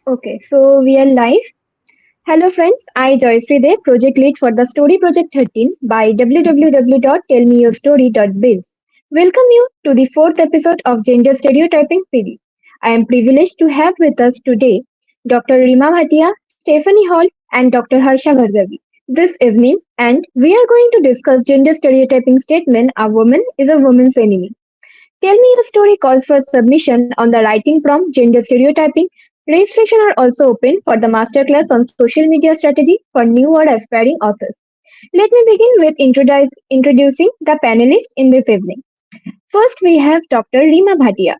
Okay, so we are live. Hello friends, I Joyashree Dey, project lead for the Story Project 13 by www.tellmeyourstory.biz. Welcome you to the fourth episode of Gender Stereotyping series. I am privileged to have with us today Dr. Reema Bhatia, Stephanie Holt, and Dr. Harsha Bhargavi this evening, and we are going to discuss gender stereotyping statement: a woman is a woman's enemy. Tell Me Your Story calls for submission on the writing prompt Gender Stereotyping. Registration are also open for the masterclass on social media strategy for new or aspiring authors. Let me begin with introducing the panelists in this evening. First, we have Dr. Reema Bhatia.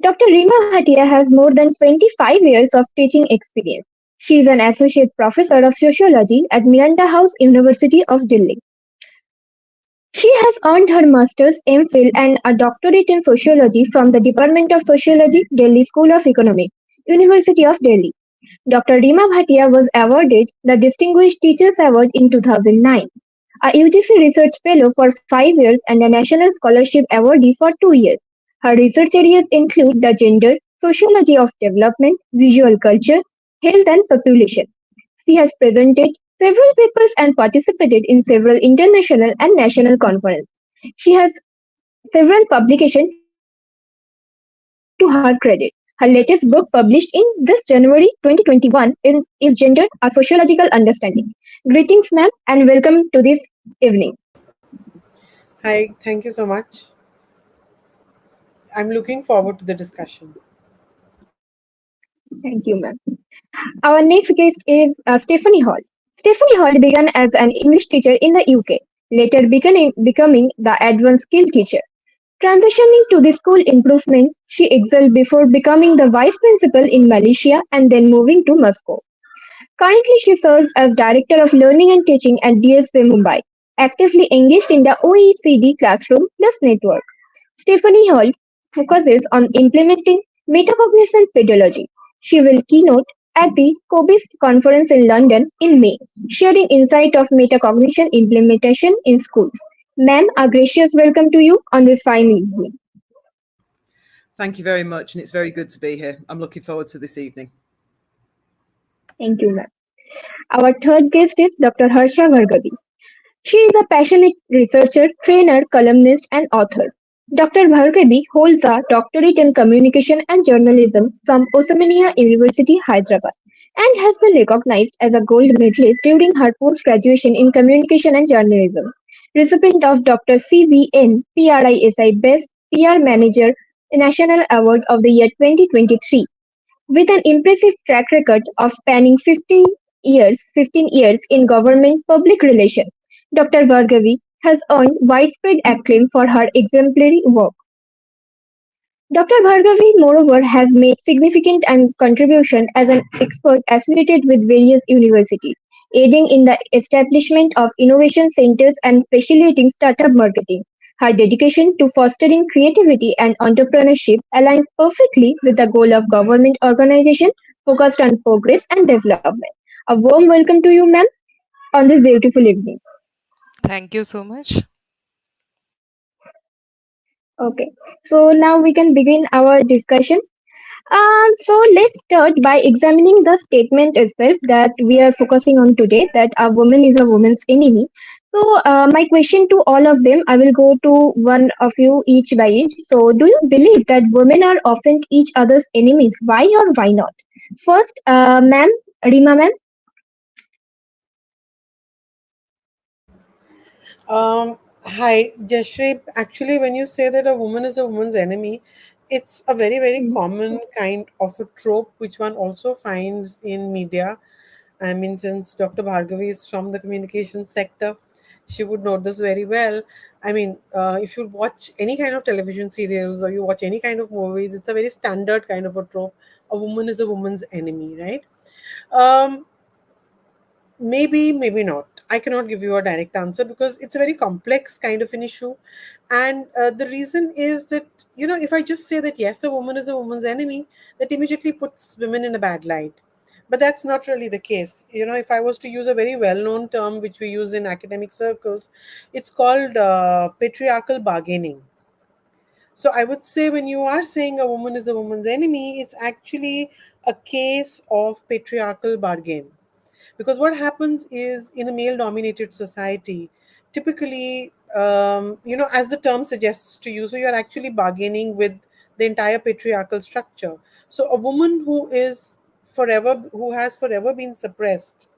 Dr. Reema Bhatia has more than 25 years of teaching experience. She is an associate professor of sociology at Miranda House University of Delhi. She has earned her master's, MPhil, and a doctorate in sociology from the Department of Sociology, Delhi School of Economics, University of Delhi. Dr. Reema Bhatia was awarded the Distinguished Teachers Award in 2009, a UGC Research Fellow for 5 years, and a National Scholarship Awardee for 2 years. Her research areas include the gender, sociology of development, visual culture, health, and population. She has presented several papers and participated in several international and national conferences. She has several publications to her credit. Her latest book, published in this January 2021, is Gender: A Sociological Understanding. Greetings, ma'am, and welcome to this evening. Hi, thank you so much. I'm looking forward to the discussion. Thank you, ma'am. Our next guest is Stephanie Hall. Stephanie Hall began as an English teacher in the UK, later becoming the advanced skill teacher. Transitioning to the school improvement, she excelled before becoming the vice principal in Malaysia and then moving to Moscow. Currently, she serves as Director of Learning and Teaching at DSA Mumbai, actively engaged in the OECD Classroom Plus network. Stephanie Holt focuses on implementing metacognition pedagogy. She will keynote at the COBIS conference in London in May, sharing insight of metacognition implementation in schools. Ma'am, a gracious welcome to you on this fine evening. Thank you very much, and it's very good to be here. I'm looking forward to this evening. Thank you, ma'am. Our third guest is Dr. Harsha Bhargavi. She is a passionate researcher, trainer, columnist, and author. Dr. Bhargavi holds a doctorate in communication and journalism from Osmania University, Hyderabad, and has been recognized as a gold medalist during her post-graduation in communication and journalism. Recipient of Dr. CVN PRISI Best PR Manager National Award of the year 2023. With an impressive track record of spanning 15 years in government public relations, Dr. Bhargavi has earned widespread acclaim for her exemplary work. Dr. Bhargavi, moreover, has made significant contribution as an expert affiliated with various universities, aiding in the establishment of innovation centers and facilitating startup marketing. Her dedication to fostering creativity and entrepreneurship aligns perfectly with the goal of government organization focused on progress and development. A warm welcome to you, ma'am, on this beautiful evening. Thank you so much. Okay, so now we can begin our discussion. So let's start by examining the statement itself that we are focusing on today, that a woman is a woman's enemy. So my question to all of them, I will go to one of you each by each. So do you believe that women are often each other's enemies? Why or why not? First, ma'am, Rima ma'am. Hi, Joyashree. Actually, when you say that a woman is a woman's enemy, it's a very, very common kind of a trope which one also finds in media. I mean, since Dr. Bhargavi is from the communication sector, she would know this very well. I mean, if you watch any kind of television serials or you watch any kind of movies, it's a very standard kind of a trope. A woman is a woman's enemy, right? Um, Maybe, maybe not. I cannot give you a direct answer because it's a very complex kind of an issue. And the reason is that, if I just say that, yes, a woman is a woman's enemy, that immediately puts women in a bad light. But that's not really the case. If I was to use a very well known term which we use in academic circles, it's called patriarchal bargaining. So I would say when you are saying a woman is a woman's enemy, it's actually a case of patriarchal bargain. Because what happens is in a male dominated society, typically, as the term suggests to you, so you're actually bargaining with the entire patriarchal structure. So a woman who has forever been suppressed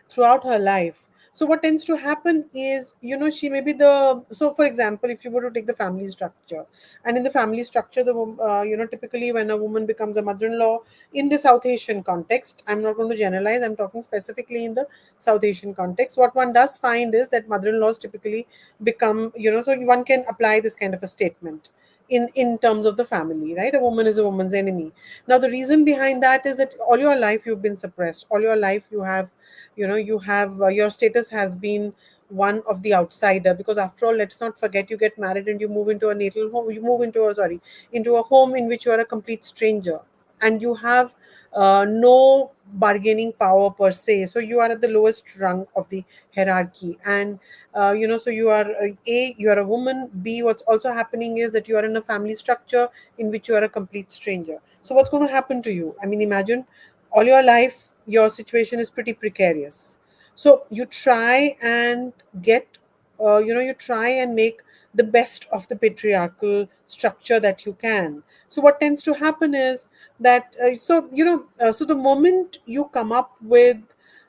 throughout her life. So what tends to happen is, she may be so for example, if you were to take the family structure, and in the family structure, typically when a woman becomes a mother-in-law in the South Asian context, I'm not going to generalize, I'm talking specifically in the South Asian context, what one does find is that mother-in-laws typically become, so one can apply this kind of a statement in terms of the family, right? A woman is a woman's enemy. Now the reason behind that is that all your life you've been suppressed, all your life your status has been one of the outsider, because after all, let's not forget, you get married and you move into a natal home, you move into a home in which you are a complete stranger, and you have no bargaining power per se, so you are at the lowest rung of the hierarchy. And so you are you are a woman. B, what's also happening is that you are in a family structure in which you are a complete stranger. So what's going to happen to you? I mean, imagine all your life your situation is pretty precarious, so you try and get you try and make the best of the patriarchal structure that you can. So what tends to happen is that so the moment you come up with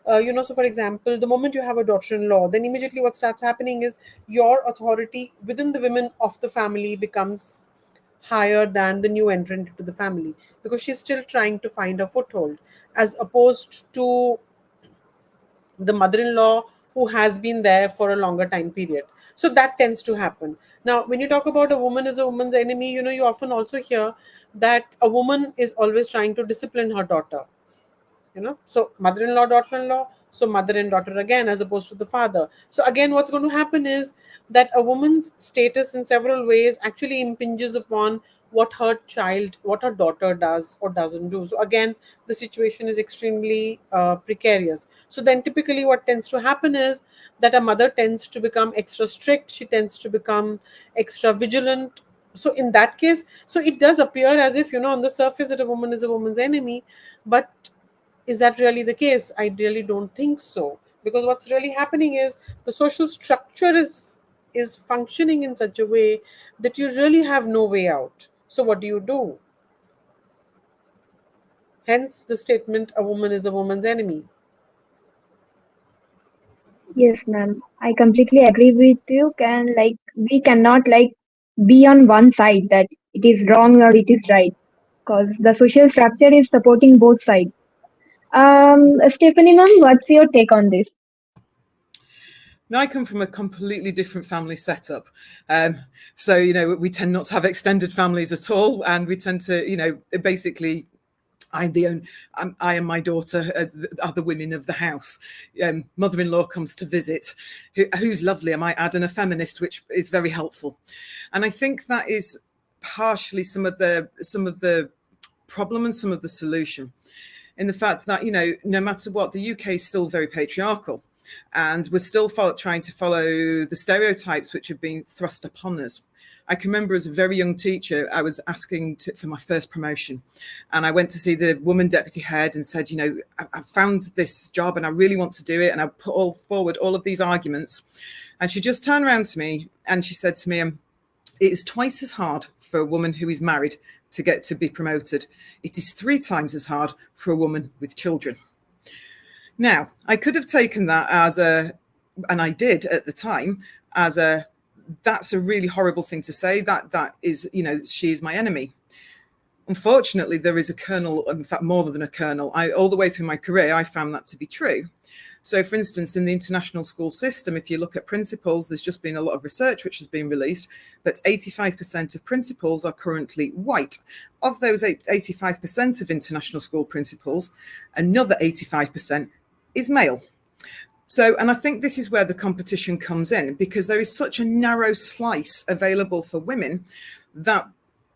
so for example, the moment you have a daughter-in-law, then immediately what starts happening is your authority within the women of the family becomes higher than the new entrant into the family, because she's still trying to find a foothold, as opposed to the mother-in-law who has been there for a longer time period. So that tends to happen. Now when you talk about a woman as a woman's enemy, you often also hear that a woman is always trying to discipline her daughter. So mother-in-law, daughter-in-law, so mother and daughter again, as opposed to the father. So again, what's going to happen is that a woman's status in several ways actually impinges upon what her daughter does or doesn't do. So again, the situation is extremely precarious. So then typically what tends to happen is that a mother tends to become extra strict, she tends to become extra vigilant. So in that case, so it does appear as if, on the surface, that a woman is a woman's enemy, but is that really the case? I really don't think so, because what's really happening is the social structure is functioning in such a way that you really have no way out. So what do you do? Hence the statement, a woman is a woman's enemy. Yes, ma'am. I completely agree with you. We cannot be on one side that it is wrong or it is right, because the social structure is supporting both sides. Stephanie, ma'am, what's your take on this? Now, I come from a completely different family setup. So, we tend not to have extended families at all. And we tend to, basically, I am my daughter, are the women of the house. Mother-in-law comes to visit, who's lovely, I might add, and a feminist, which is very helpful. And I think that is partially some of the problem and some of the solution, in the fact that, no matter what, the UK is still very patriarchal. And we're still trying to follow the stereotypes which have been thrust upon us. I can remember as a very young teacher, I was asking for my first promotion. And I went to see the woman deputy head and said, I found this job and I really want to do it. And I put forward all of these arguments. And she just turned around to me and she said to me, it is twice as hard for a woman who is married to get to be promoted. It is 3 times as hard for a woman with children. Now, I could have taken that and I did at the time, that's a really horrible thing to say, that is, she is my enemy. Unfortunately, there is a kernel, in fact, more than a kernel. All the way through my career, I found that to be true. So, for instance, in the international school system, if you look at principals, there's just been a lot of research which has been released, but 85% of principals are currently white. Of those 85% of international school principals, another 85% is male. So, and I think this is where the competition comes in, because there is such a narrow slice available for women that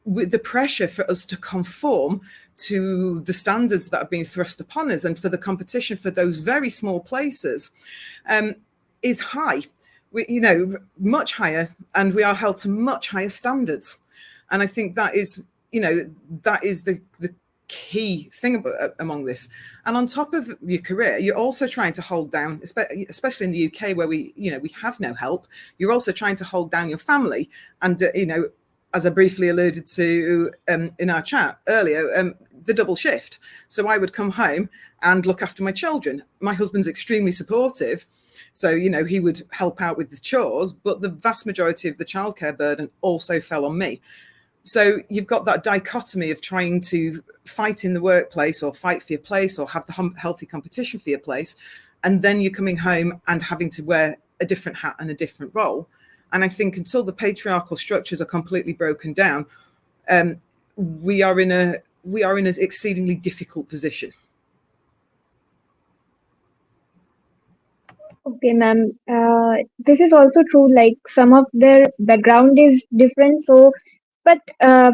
with the pressure for us to conform to the standards that are being thrust upon us, and for the competition for those very small places is high. Much higher, and we are held to much higher standards. And I think that is, that is the key thing among this. And on top of your career, you're also trying to hold down, especially in the UK where we have no help. You're also trying to hold down your family, and as I briefly alluded to in our chat earlier, the double shift. So I would come home and look after my children. My husband's extremely supportive, so he would help out with the chores, but the vast majority of the childcare burden also fell on me. So you've got that dichotomy of trying to fight in the workplace or fight for your place or have the healthy competition for your place. And then you're coming home and having to wear a different hat and a different role. And I think until the patriarchal structures are completely broken down, we are in an exceedingly difficult position. Okay, ma'am. This is also true. Like some of their background is different. So, but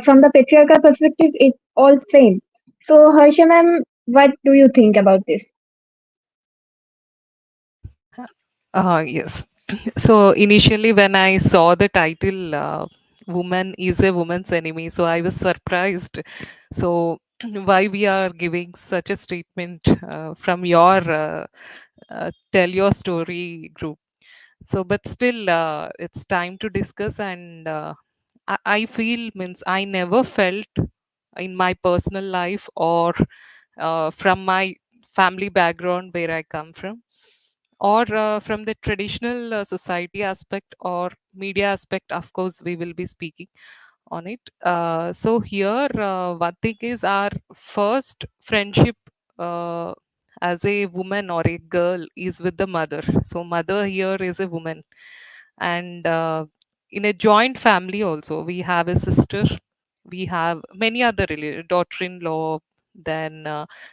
from the patriarchal perspective, it's all same. So, Harsha, ma'am, what do you think about this? Yes. So initially, when I saw the title, "Woman is a Woman's Enemy," so I was surprised. So why we are giving such a statement from your Tell Your Story group? So, but still, it's time to discuss, and I feel means I never felt in my personal life or from my family background where I come from, or from the traditional society aspect or media aspect. Of course, we will be speaking on it. So here, one thing is our first friendship. As a woman or a girl is with the mother, so mother here is a woman. And in a joint family also we have a sister, we have many other daughter-in-law, then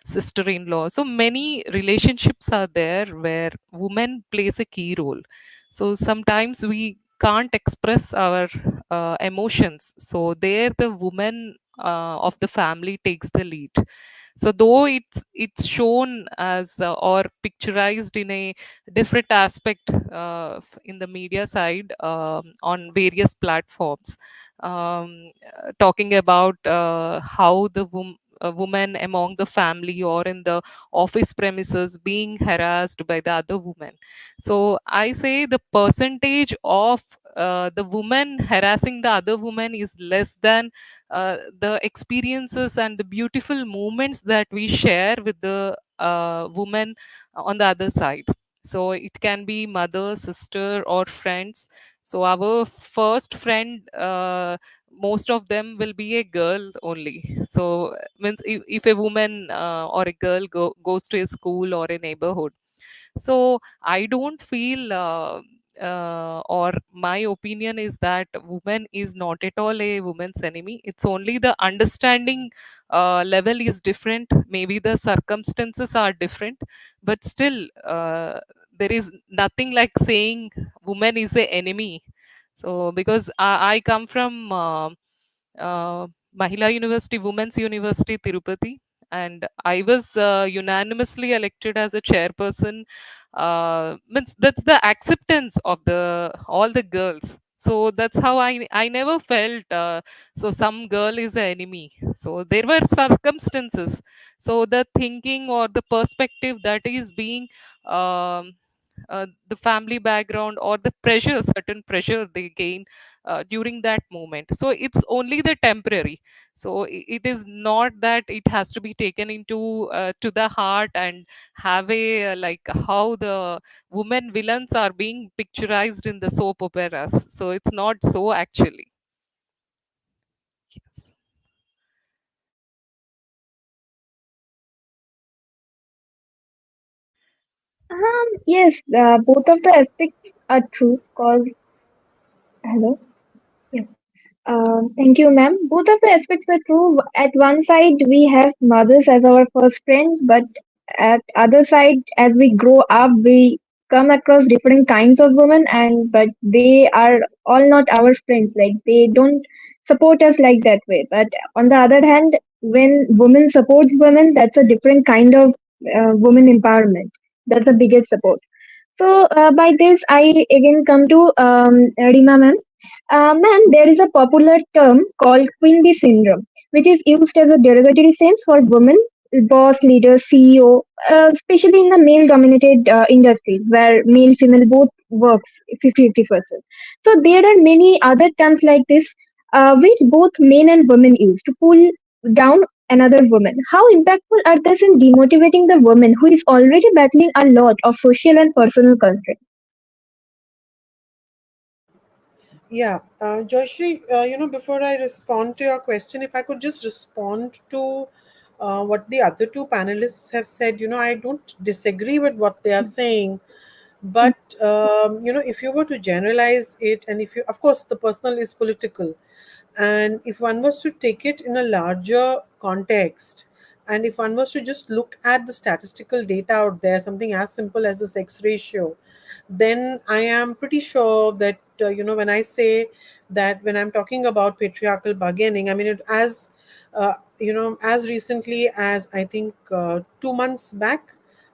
sister-in-law, so many relationships are there where woman plays a key role. So sometimes we can't express our emotions, so there the woman of the family takes the lead. So though it's shown as or picturized in a different aspect in the media side, on various platforms, talking about how a woman among the family or in the office premises being harassed by the other woman. So I say the percentage of the woman harassing the other woman is less than the experiences and the beautiful moments that we share with the woman on the other side. So it can be mother, sister, or friends. So our first friend, most of them will be a girl only. So means if a woman or a girl goes to a school or a neighborhood, so I don't feel or my opinion is that woman is not at all a woman's enemy. It's only the understanding level is different. Maybe the circumstances are different, but still there is nothing like saying woman is a enemy. So because I come from Mahila University, Women's University, Tirupati, and I was unanimously elected as a chairperson. Means that's the acceptance of the all the girls. So that's how I never felt so some girl is the enemy. So there were circumstances. So the thinking or the perspective that is being the family background or the pressure, certain pressure they gain during that moment. So it's only the temporary. So it is not that it has to be taken into to the heart and have a like how the women villains are being picturized in the soap operas. So it's not so actually. Yes, both of the aspects are true. Cause hello. Yeah. Thank you, ma'am. Both of the aspects are true. At one side, we have mothers as our first friends, but at other side, as we grow up, we come across different kinds of women, and but they are all not our friends. Like they don't support us like that way. But on the other hand, when women supports women, that's a different kind of women empowerment. That's the biggest support. So by this, I again come to Reema ma'am. Ma'am, there is a popular term called Queen Bee syndrome, which is used as a derogatory sense for women, boss, leader, CEO, especially in the male-dominated industries where male-female both works 50-50%. So there are many other terms like this, which both men and women use to pull down another woman. How impactful are this in demotivating the woman who is already battling a lot of social and personal constraints? Yeah, Joyashree, before I respond to your question, if I could just respond to what the other two panelists have said, I don't disagree with what they are saying, but if you were to generalize it, and if you, of course, the personal is political, and if one was to take it in a larger context, and if one was to just look at the statistical data out there, something as simple as the sex ratio, then I am pretty sure that, when I say that when I'm talking about patriarchal bargaining, I mean, as recently as I think 2 months back,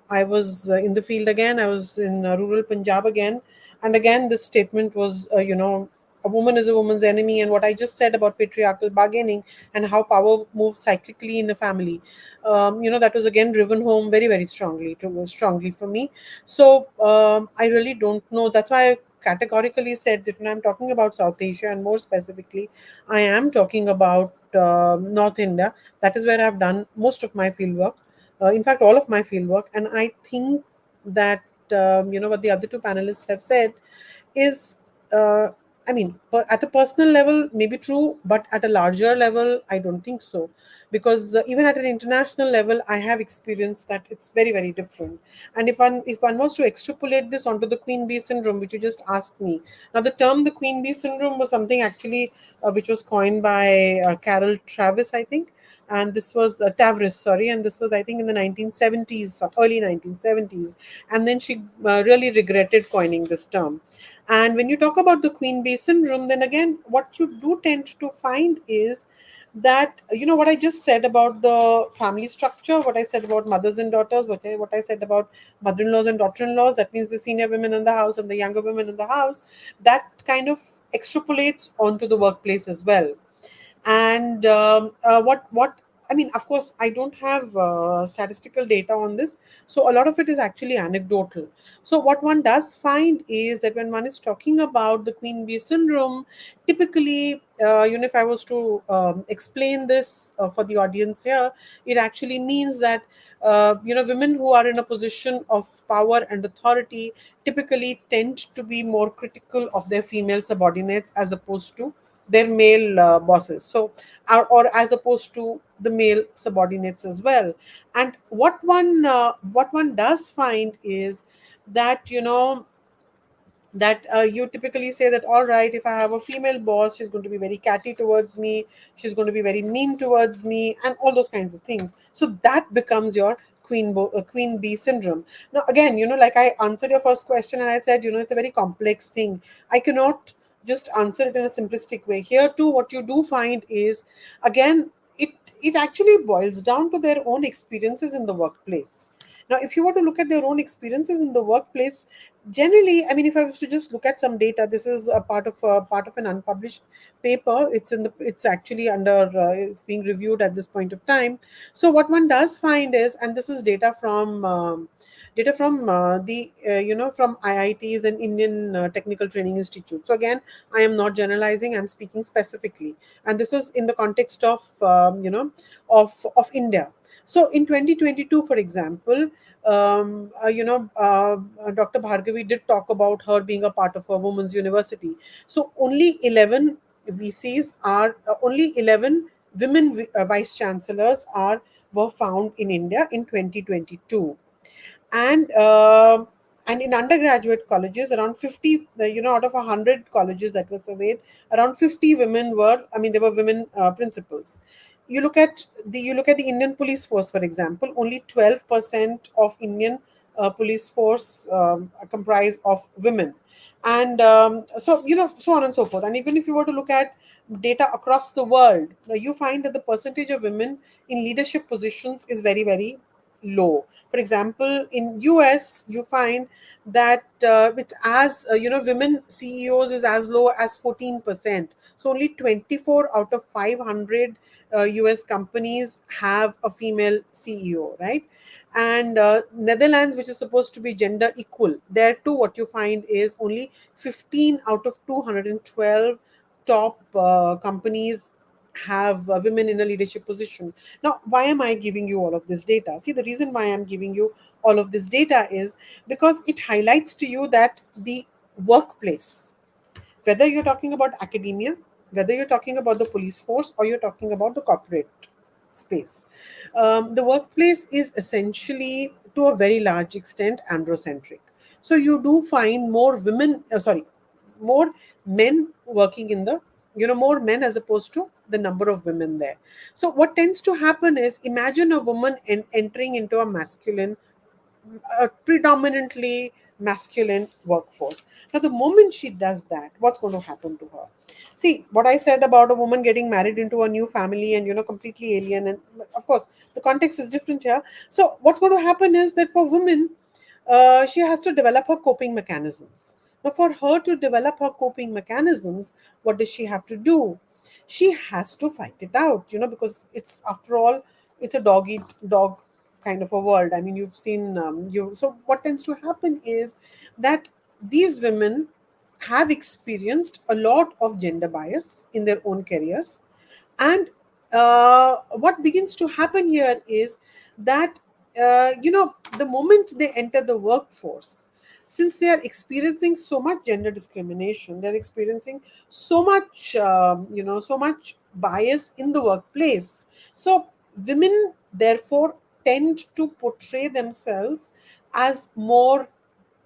I was in the field again. I was in rural Punjab again. And again, this statement was, a woman is a woman's enemy. And what I just said about patriarchal bargaining and how power moves cyclically in a family, that was again driven home very, very strongly for me. So I really don't know. That's why I categorically said that when I'm talking about South Asia, and more specifically, I am talking about North India. That is where I've done most of my field work. In fact, all of my field work. And I think that, what the other two panelists have said is, I mean, at a personal level, maybe true, but at a larger level, I don't think so. Because even at an international level, I have experienced that it's very, very different. And if one was to extrapolate this onto the queen bee syndrome, which you just asked me, now the term the queen bee syndrome was something actually which was coined by Carol Travis, I think. And this was Tavris, sorry, and this was, I think, in the 1970s, early 1970s. And then she really regretted coining this term. And when you talk about the queen bee syndrome, then again, what you do tend to find is that, what I just said about the family structure, what I said about mothers and daughters, what I said about mother-in-laws and daughter-in-laws, that means the senior women in the house and the younger women in the house, that kind of extrapolates onto the workplace as well. And what I mean, of course, I don't have statistical data on this, so a lot of it is actually anecdotal. So what one does find is that when one is talking about the queen bee syndrome, typically, if I was to explain this for the audience here, it actually means that women who are in a position of power and authority typically tend to be more critical of their female subordinates as opposed to their male bosses, so or as opposed to the male subordinates as well. And what one does find is that, you typically say that, all right, if I have a female boss, she's going to be very catty towards me, she's going to be very mean towards me, and all those kinds of things. So that becomes your queen bee syndrome. Now again, like I answered your first question, and I said, it's a very complex thing. I cannot just answer it in a simplistic way. Here too, what you do find is, again, it it actually boils down to their own experiences in the workplace. Now, if you were to look at their own experiences in the workplace, generally, I mean, if I was to just look at some data, this is a part of an unpublished paper. It's actually it's being reviewed at this point of time. So what one does find is, and this is data from the from IITs and Indian Technical Training Institute. So again, I am not generalizing, I'm speaking specifically, and this is in the context of India. So in 2022, for example, Dr. Bhargavi did talk about her being a part of a women's university. So only 11 VCs are only 11 women vice chancellors are were found in India in 2022. And in undergraduate colleges, around 50, out of 100 colleges that were surveyed, around 50 women were, I mean, there were women principals. You look at the Indian police force, for example. Only 12% of Indian police force are comprised of women. And so, so on and so forth. And even if you were to look at data across the world, you find that the percentage of women in leadership positions is very, very low. For example, in US, you find that it's as women CEOs is as low as 14%. So only 24 out of 500 US companies have a female CEO, right? And Netherlands, which is supposed to be gender equal, there too what you find is only 15 out of 212 top companies have women in a leadership position. Now, why am I giving you all of this data? See, the reason why I'm giving you all of this data is because it highlights to you that the workplace, whether you're talking about academia, whether you're talking about the police force, or you're talking about the corporate space, the workplace is essentially, to a very large extent, androcentric. So you do find more women, more men working in the, more men as opposed to the number of women there. So what tends to happen is, imagine a woman entering into a predominantly masculine workforce. Now, the moment she does that, what's going to happen to her? See, what I said about a woman getting married into a new family and, completely alien, and of course, the context is different here. So, what's going to happen is that for women, she has to develop her coping mechanisms. Now, for her to develop her coping mechanisms, what does she have to do? She has to fight it out, because it's, after all, it's a dog eat dog kind of a world. I mean, you've seen so what tends to happen is that these women have experienced a lot of gender bias in their own careers. And what begins to happen here is that, the moment they enter the workforce, since they are experiencing so much gender discrimination, they're experiencing so much, so much bias in the workplace. So women, therefore, tend to portray themselves as more,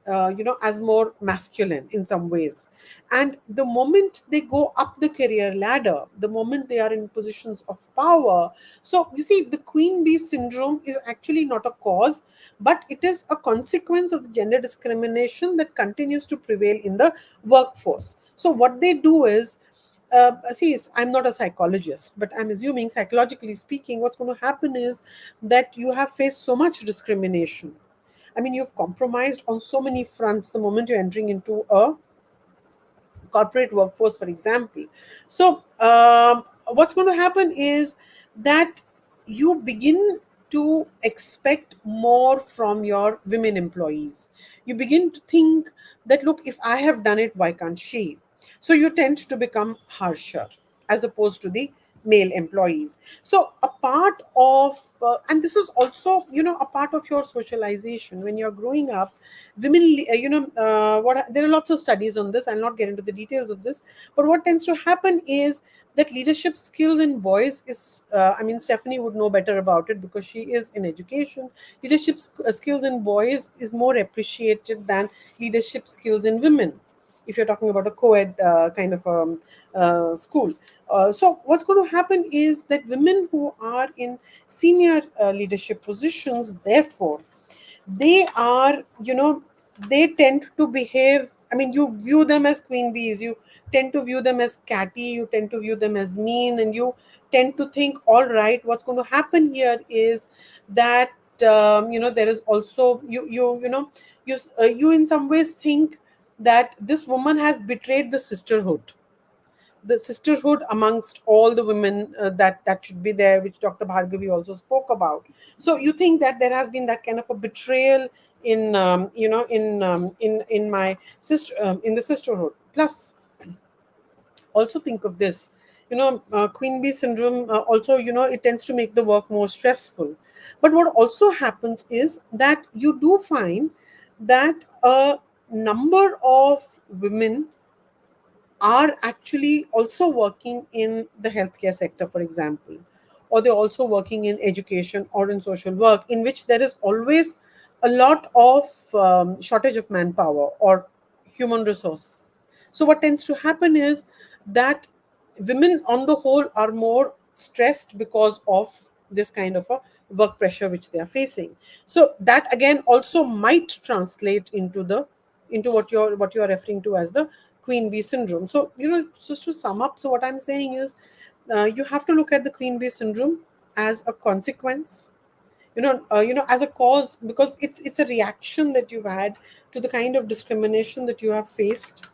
as more masculine in some ways. And the moment they go up the career ladder, the moment they are in positions of power, so you see, the queen bee syndrome is actually not a cause, but it is a consequence of the gender discrimination that continues to prevail in the workforce. So what they do is, see, I'm not a psychologist, but I'm assuming, psychologically speaking, what's going to happen is that you have faced so much discrimination. I mean, you've compromised on so many fronts the moment you're entering into a corporate workforce, for example. So, what's going to happen is that you begin to expect more from your women employees. You begin to think that, look, if I have done it, why can't she? So, you tend to become harsher as opposed to the male employees. So a part of, and this is also, a part of your socialization when you're growing up. Women, there are lots of studies on this. I'll not get into the details of this, but what tends to happen is that leadership skills in boys is, I mean, Stephanie would know better about it because she is in education. Leadership skills in boys is more appreciated than leadership skills in women, if you're talking about a co-ed kind of school. So what's going to happen is that women who are in senior leadership positions, therefore, they are, they tend to behave, I mean, you view them as queen bees, you tend to view them as catty, you tend to view them as mean, and you tend to think, all right, what's going to happen here is that, there is also, you in some ways think that this woman has betrayed the sisterhood amongst all the women that should be there, which Dr. Bhargavi also spoke about. So you think that there has been that kind of a betrayal in, in my sister, in the sisterhood. Plus, also think of this, queen bee syndrome, also, it tends to make the work more stressful. But what also happens is that you do find that a number of women are actually also working in the healthcare sector, for example, or they're also working in education or in social work, in which there is always a lot of shortage of manpower or human resource. So, what tends to happen is that women on the whole are more stressed because of this kind of a work pressure which they are facing. So that again also might translate into what you're referring to as the queen bee syndrome. So, just to sum up, so what I'm saying is, you have to look at the queen bee syndrome as a consequence. as a cause, because it's a reaction that you've had to the kind of discrimination that you have faced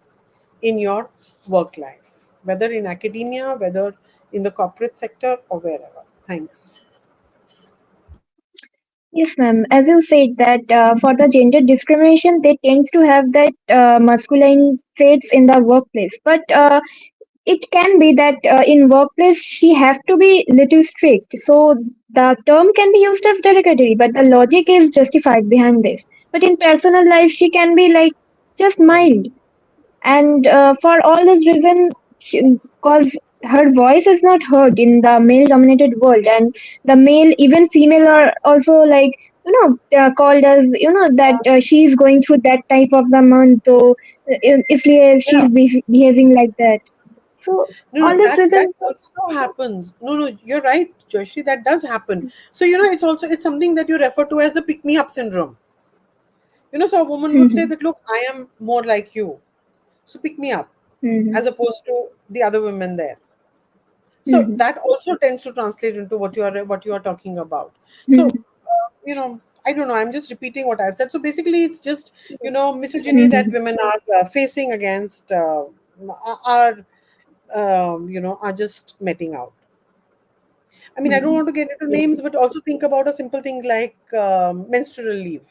in your work life, whether in academia, whether in the corporate sector, or wherever. Thanks. Yes, ma'am. As you said that for the gender discrimination, they tends to have that masculine traits in the workplace. But it can be that in workplace she have to be little strict. So the term can be used as derogatory, but the logic is justified behind this. But in personal life, she can be like just mild. And for all this reason, because her voice is not heard in the male dominated world, and the male, even female, are also like called as that she is going through that type of the month, so इसलिए she Yeah. is behaving like that. So No, all no, this that reason. also happens. No, no, you're right, Joyashree, that does happen. So, it's something that you refer to as the pick me up syndrome. So a woman would say Mhm, that, look, I am more like you, so pick me up, mhm, as opposed to the other women there. So mhm, that also tends to translate into what you are talking about. So, mhm, I don't know. I'm just repeating what I've said. So basically, it's just misogyny that mhm, women are facing against are are just meting out. I mean, I don't mhm. want to get into names, but also think about a simple thing like menstrual leave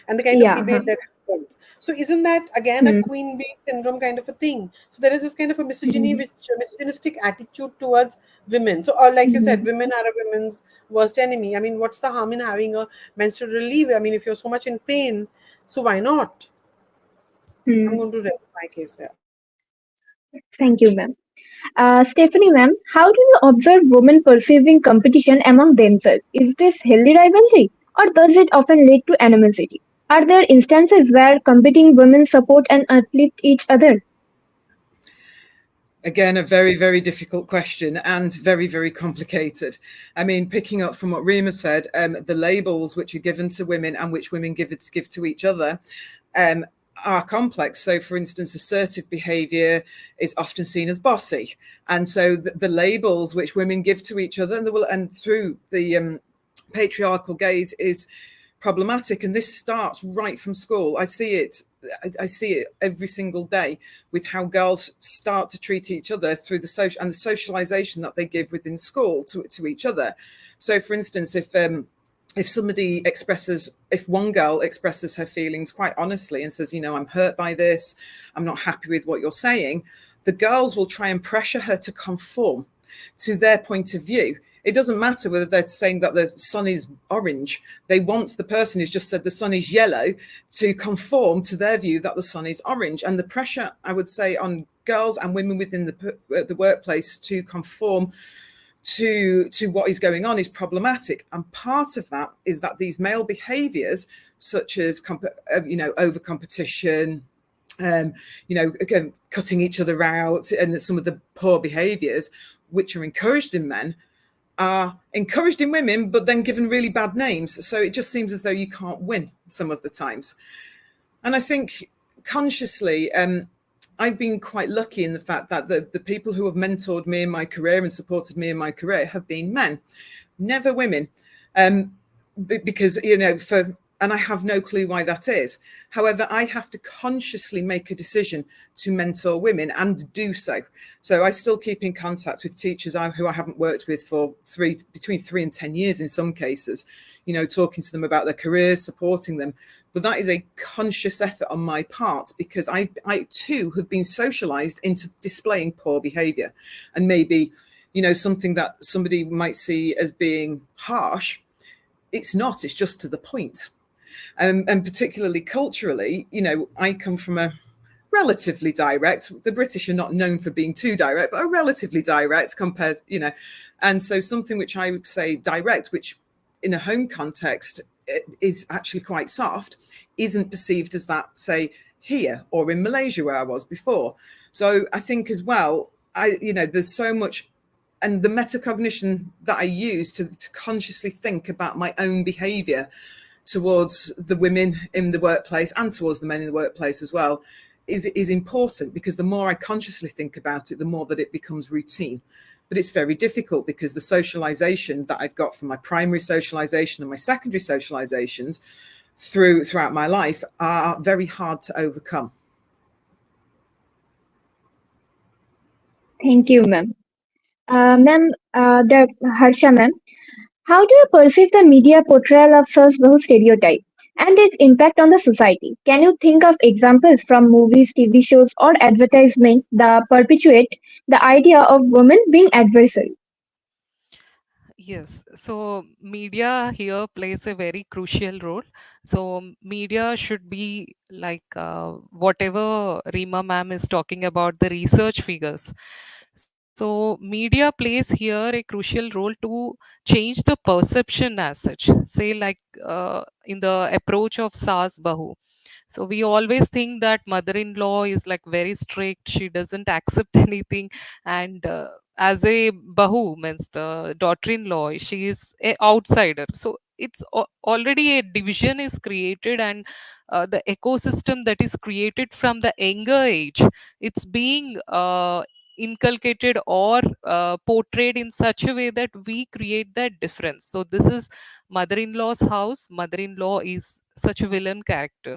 and the kind of Yeah. Huh. debate that happened. So isn't that again a Mhm, queen bee syndrome kind of a thing? So there is this kind of a mhm, misogynistic attitude towards women. So, or like you said, mhm, women are a women's worst enemy. I mean, what's the harm in having a menstrual leave? I mean, if you're so much in pain, so why not? I'm mhm. going to rest my case here. Thank you, ma'am. Stephanie, ma'am, how do you observe women perceiving competition among themselves? Is this healthy rivalry, or does it often lead to animosity? Are there instances where competing women support and uplift each other? Again, a very, very difficult question and very, very complicated. I mean, picking up from what Reema said, the labels which are given to women and which women give to each other um, are complex. So, for instance, assertive behavior is often seen as bossy. And so the labels which women give to each other and through the patriarchal gaze is problematic, and this starts right from school. I see it every single day with how girls start to treat each other through the social and the socialization that they give within school to each other. So for instance, if one girl expresses her feelings quite honestly and says, I'm hurt by this, I'm not happy with what you're saying, the girls will try and pressure her to conform to their point of view. It doesn't matter whether they're saying that the sun is orange. They want the person who's just said the sun is yellow to conform to their view that the sun is orange. And the pressure, I would say, on girls and women within the workplace to conform to what is going on is problematic. And part of that is that these male behaviors, such as over competition, again, cutting each other out, and some of the poor behaviors which are encouraged in men are encouraged in women, but then given really bad names. So it just seems as though you can't win some of the times. And I think consciously, I've been quite lucky in the fact that the people who have mentored me in my career and supported me in my career have been men, never women. Because, and I have no clue why that is. However, I have to consciously make a decision to mentor women and do so. So I still keep in contact with teachers who I haven't worked with for between 3 and 10 years in some cases, talking to them about their careers, supporting them. But that is a conscious effort on my part, because I too have been socialized into displaying poor behavior. And maybe, something that somebody might see as being harsh, it's not, it's just to the point. And particularly culturally, I come from a relatively direct, the British are not known for being too direct, but are relatively direct compared, and so something which I would say direct, which in a home context is actually quite soft, isn't perceived as that, say, here or in Malaysia where I was before. So I think as well, there's so much, and the metacognition that I use to consciously think about my own behavior towards the women in the workplace and towards the men in the workplace as well is important, because the more I consciously think about it, the more that it becomes routine. But it's very difficult because the socialization that I've got from my primary socialization and my secondary socializations throughout my life are very hard to overcome. Thank you, ma'am. Ma'am, Harsha, ma'am, how do you perceive the media portrayal of Sas Bahu stereotype and its impact on the society? Can you think of examples from movies, TV shows, or advertisements that perpetuate the idea of women being adversary? Yes, so media here plays a very crucial role. So media should be like whatever Reema ma'am is talking about, the research figures. So media plays here a crucial role to change the perception as such. Say like in the approach of Saas Bahu. So we always think that mother-in-law is like very strict. She doesn't accept anything, and as a bahu means the daughter-in-law, she is a outsider. So it's already a division is created, and the ecosystem that is created from the younger age, it's being inculcated or portrayed in such a way that we create that difference. So this is mother-in-law's house. Mother-in-law is such a villain character.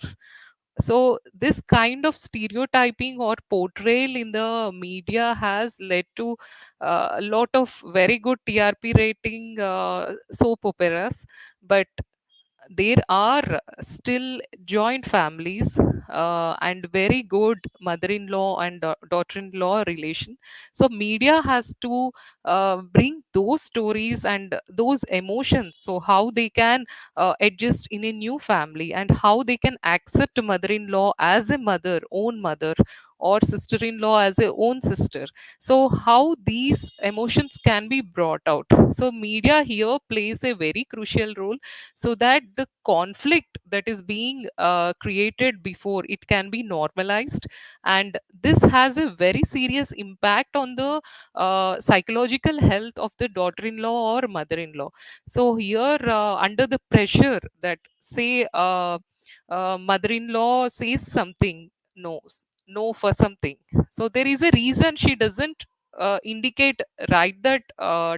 So this kind of stereotyping or portrayal in the media has led to a lot of very good TRP rating soap operas, but there are still joint families and very good mother-in-law and daughter-in-law relation. So media has to bring those stories and those emotions, so how they can adjust in a new family, and how they can accept mother-in-law as a mother, own mother, or sister-in-law as a own sister. So how these emotions can be brought out. So media here plays a very crucial role, so that the conflict that is being created before, it can be normalized. And this has a very serious impact on the psychological health of the daughter-in-law or mother-in-law. So here under the pressure that say mother-in-law says something, no for something, so there is a reason she doesn't indicate right that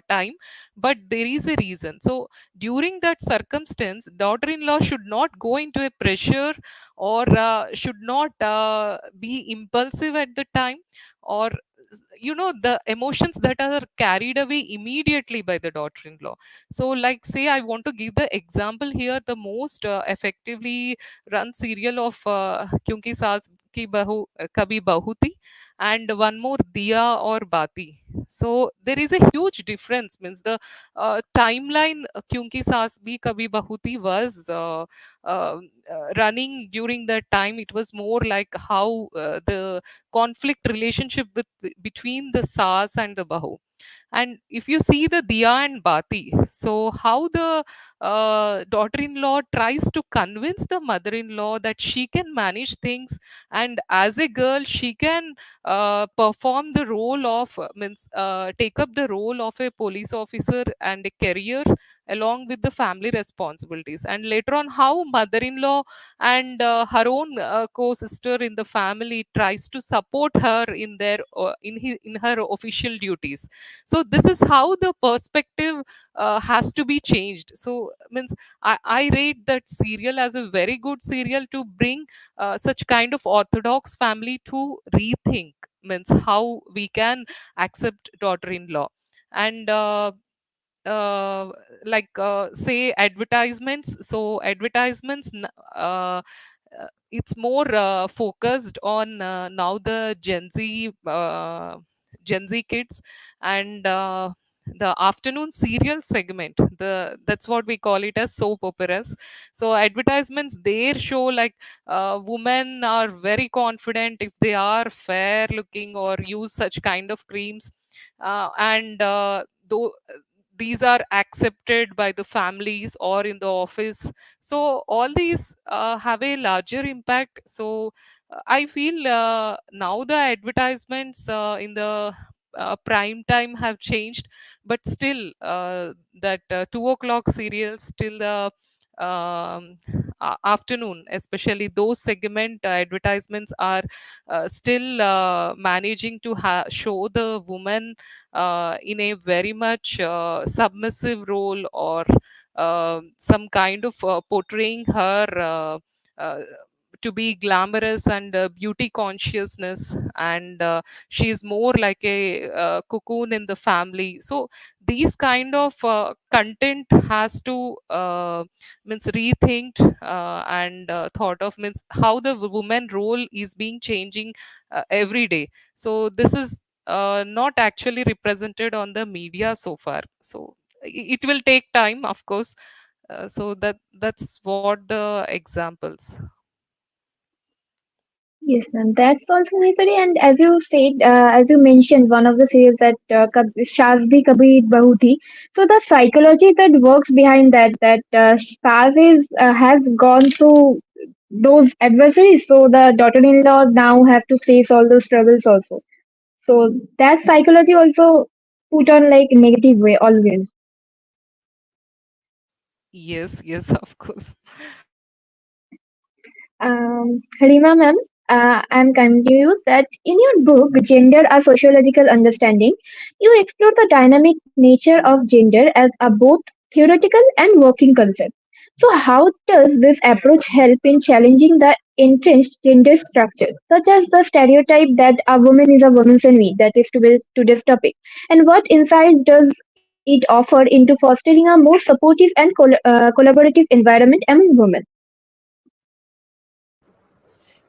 time, but there is a reason. So during that circumstance, daughter-in-law should not go into a pressure, or should not be impulsive at the time, or the emotions that are carried away immediately by the daughter-in-law. So like say I want to give the example here, the most effectively run serial of kyunki saas ki bahu kabhi bahu thi, and one more Diya or Bati. So there is a huge difference, means the timeline kyunki saas bhi kabhi bahu thi was uh, running during that time. It was more like how the conflict relationship between the saas and the bahu. And if you see the Diya and Bati, so how the daughter-in-law tries to convince the mother-in-law that she can manage things, and as a girl she can perform the role of means take up the role of a police officer and a career along with the family responsibilities. And later on, how mother-in-law and her own co-sister in the family tries to support her in their in her official duties. So this is how the perspective has to be changed. So means I rate that serial as a very good serial to bring such kind of orthodox family to rethink, means how we can accept daughter-in-law. And like say advertisements, so advertisements it's more focused on now the Gen Z kids, and the afternoon serial segment, that's what we call it as soap operas. So advertisements there show like women are very confident if they are fair looking or use such kind of creams, and though these are accepted by the families or in the office. So all these have a larger impact. So I feel now the advertisements in the prime time have changed, but still that 2 o'clock serials still the um, afternoon, especially those segment advertisements are still managing to show the woman in a very much submissive role, or some kind of portraying her uh, to be glamorous and beauty consciousness, and she is more like a cocoon in the family. So these kind of content has to means rethinked and thought of, means how the woman role is being changing every day. So this is not actually represented on the media so far. So it will take time, of course. So that's what the examples. Yes, ma'am. That's also necessary. And as you said, as you mentioned, one of the serials that Shaaz bhi kabhi bahu thi. So the psychology that works behind that Shaaz has gone through those adversaries. So the daughter-in-law now have to face all those struggles also. So that psychology also put on like negative way always. Yes, yes, of course. Harima ma'am, I'm confused that in your book, Gender, a Sociological Understanding, you explore the dynamic nature of gender as a both theoretical and working concept. So, how does this approach help in challenging the entrenched gender structure, such as the stereotype that a woman is a woman's enemy, that is today's topic? And what insights does it offer into fostering a more supportive and collaborative environment among women?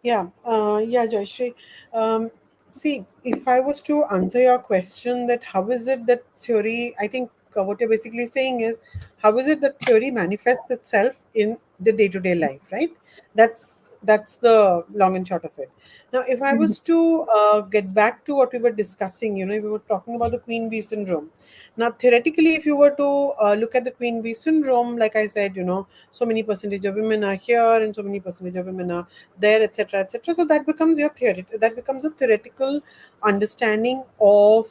Yeah, Joyashree. Um, See, if I was to answer your question, that how is it that theory, I think what you're basically saying is, how is it that theory manifests itself in the day-to-day life, right? That's the long and short of it. Now, if I was to get back to what we were discussing, we were talking about the queen bee syndrome. Now, theoretically, if you were to look at the queen bee syndrome, like I said, so many percentage of women are here and so many percentage of women are there, etc., etc. So that becomes your theory. That becomes a theoretical understanding of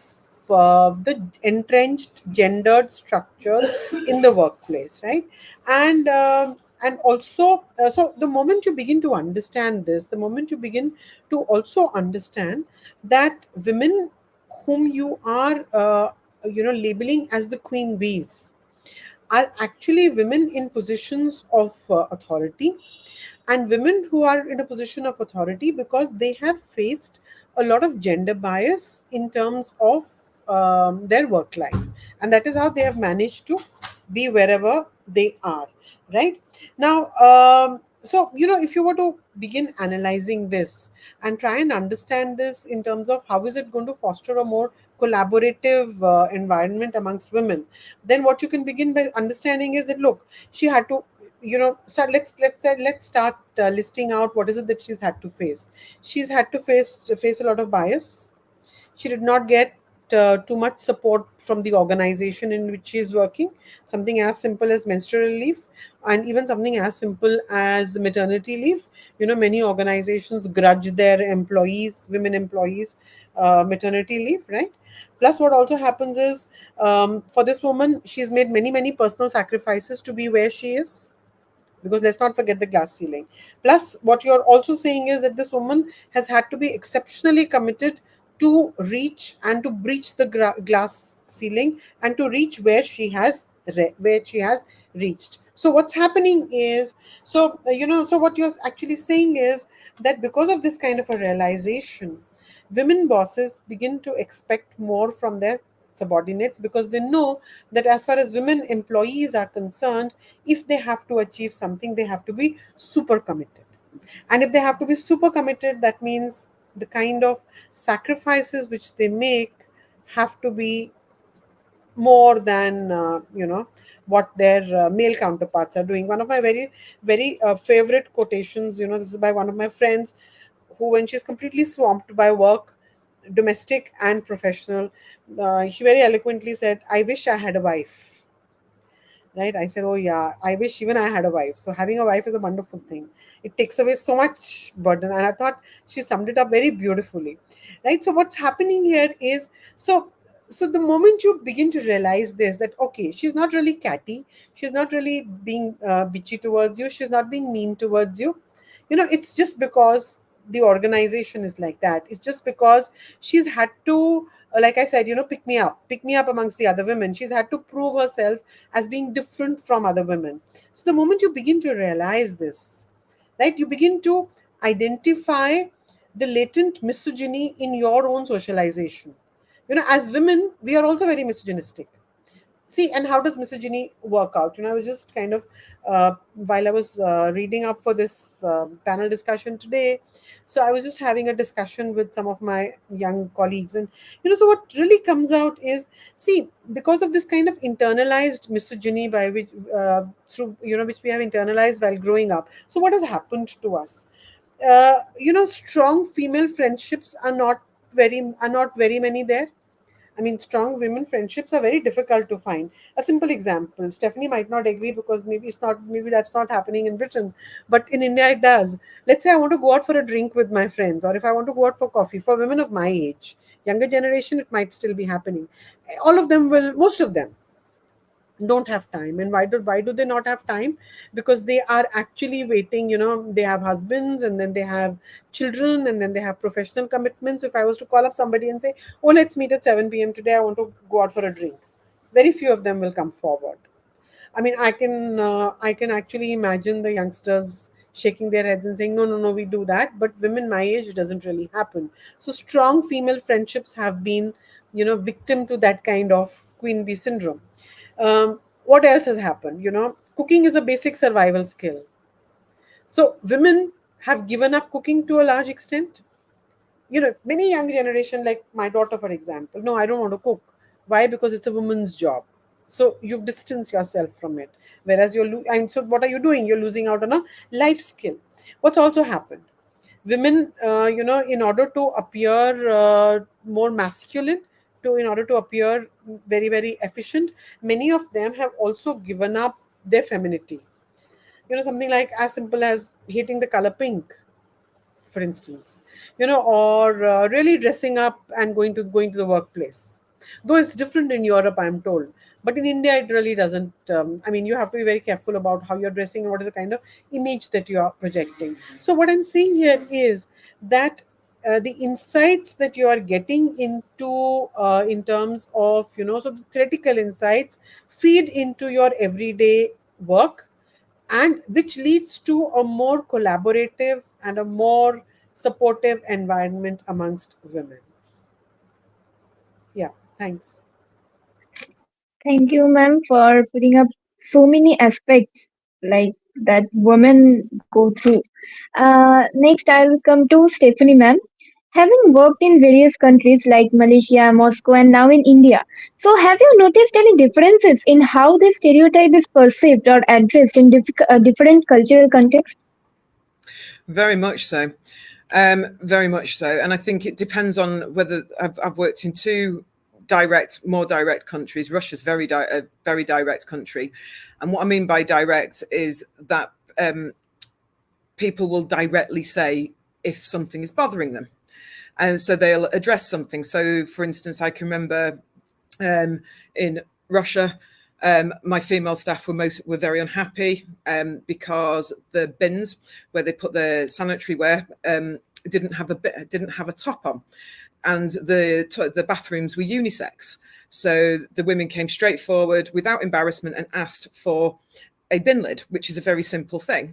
the entrenched gendered structures in the workplace, right? And also, so the moment you begin to understand this, the moment you begin to also understand that women whom you are labeling as the queen bees are actually women in positions of authority, and women who are in a position of authority because they have faced a lot of gender bias in terms of their work life, and that is how they have managed to be wherever they are, right? Now, so if you were to begin analyzing this and try and understand this in terms of how is it going to foster a more collaborative environment amongst women, then what you can begin by understanding is that, look, she had to start let's start listing out what is it that she's had to face. She's had to face a lot of bias. She did not get too much support from the organization in which she is working. Something as simple as menstrual leave, and even something as simple as maternity leave. Many organizations grudge their employees, women employees, maternity leave, right? Plus, what also happens is, for this woman, she's made many personal sacrifices to be where she is, because let's not forget the glass ceiling. Plus, what you're also saying is that this woman has had to be exceptionally committed to reach and to breach the glass ceiling and to reach where where she has reached. So what's happening is, so what you're actually saying is that because of this kind of a realization, women bosses begin to expect more from their subordinates, because they know that as far as women employees are concerned, if they have to achieve something, they have to be super committed. And if they have to be super committed, that means the kind of sacrifices which they make have to be more than what their male counterparts are doing. One of my very favorite quotations, this is by one of my friends, who, when she's completely swamped by work, domestic and professional, he very eloquently said, "I wish I had a wife." Right? I said, "Oh yeah, I wish even I had a wife." So having a wife is a wonderful thing. It takes away so much burden, and I thought she summed it up very beautifully. Right? So what's happening here is, so So the moment you begin to realize this, that okay, she's not really catty, she's not really being bitchy towards you, she's not being mean towards you, it's just because the organization is like that. It's just because she's had to, like I said, pick me up amongst the other women. She's had to prove herself as being different from other women. So the moment you begin to realize this, right, you begin to identify the latent misogyny in your own socialization. As women, we are also very misogynistic. See, and how does misogyny work out? I was just kind of, while I was reading up for this panel discussion today, so I was just having a discussion with some of my young colleagues. And, so what really comes out is, see, because of this kind of internalized misogyny by which, which we have internalized while growing up. So what has happened to us? Strong female friendships are not very many there. I mean, strong women friendships are very difficult to find. A simple example, Stephanie might not agree because maybe that's not happening in Britain, but in India it does. Let's say I want to go out for a drink with my friends, or if I want to go out for coffee, for women of my age, younger generation, it might still be happening. Most of them don't have time. And why do they not have time? Because they are actually waiting. They have husbands, and then they have children, and then they have professional commitments. If I was to call up somebody and say, oh, let's meet at 7 p.m. today, I want to go out for a drink, very few of them will come forward. I mean, I can actually imagine the youngsters shaking their heads and saying, no, no, no, we do that. But women my age, it doesn't really happen. So strong female friendships have been, victim to that kind of queen bee syndrome. What else has happened? Cooking is a basic survival skill. So women have given up cooking to a large extent. Many young generation, like my daughter, for example, no, I don't want to cook. Why? Because it's a woman's job. So you've distanced yourself from it. Whereas and so what are you doing? You're losing out on a life skill. What's also happened? Women, in order to appear more masculine, in order to appear very, very efficient, many of them have also given up their femininity. Something like as simple as hating the color pink, for instance, or really dressing up and going to the workplace. Though it's different in Europe, I'm told, but in India it really doesn't. I mean, you have to be very careful about how you're dressing and what is the kind of image that you are projecting. So what I'm saying here is that the insights that you are getting into in terms of, so the theoretical insights feed into your everyday work, and which leads to a more collaborative and a more supportive environment amongst women. Yeah, thanks. Thank you, ma'am, for putting up so many aspects like that women go through. Next, I will come to Stephanie, ma'am. Having worked in various countries like Malaysia, Moscow, and now in India, so have you noticed any differences in how this stereotype is perceived or addressed in different cultural contexts? Very much so. Very much so. And I think it depends on whether I've worked in two more direct countries. Russia's a very direct country. And what I mean by direct is that people will directly say if something is bothering them. And so they'll address something. So, for instance, I can remember in Russia, my female staff were very unhappy because the bins where they put their sanitary ware didn't have a top on, and the bathrooms were unisex. So the women came straight forward without embarrassment and asked for a bin lid, which is a very simple thing.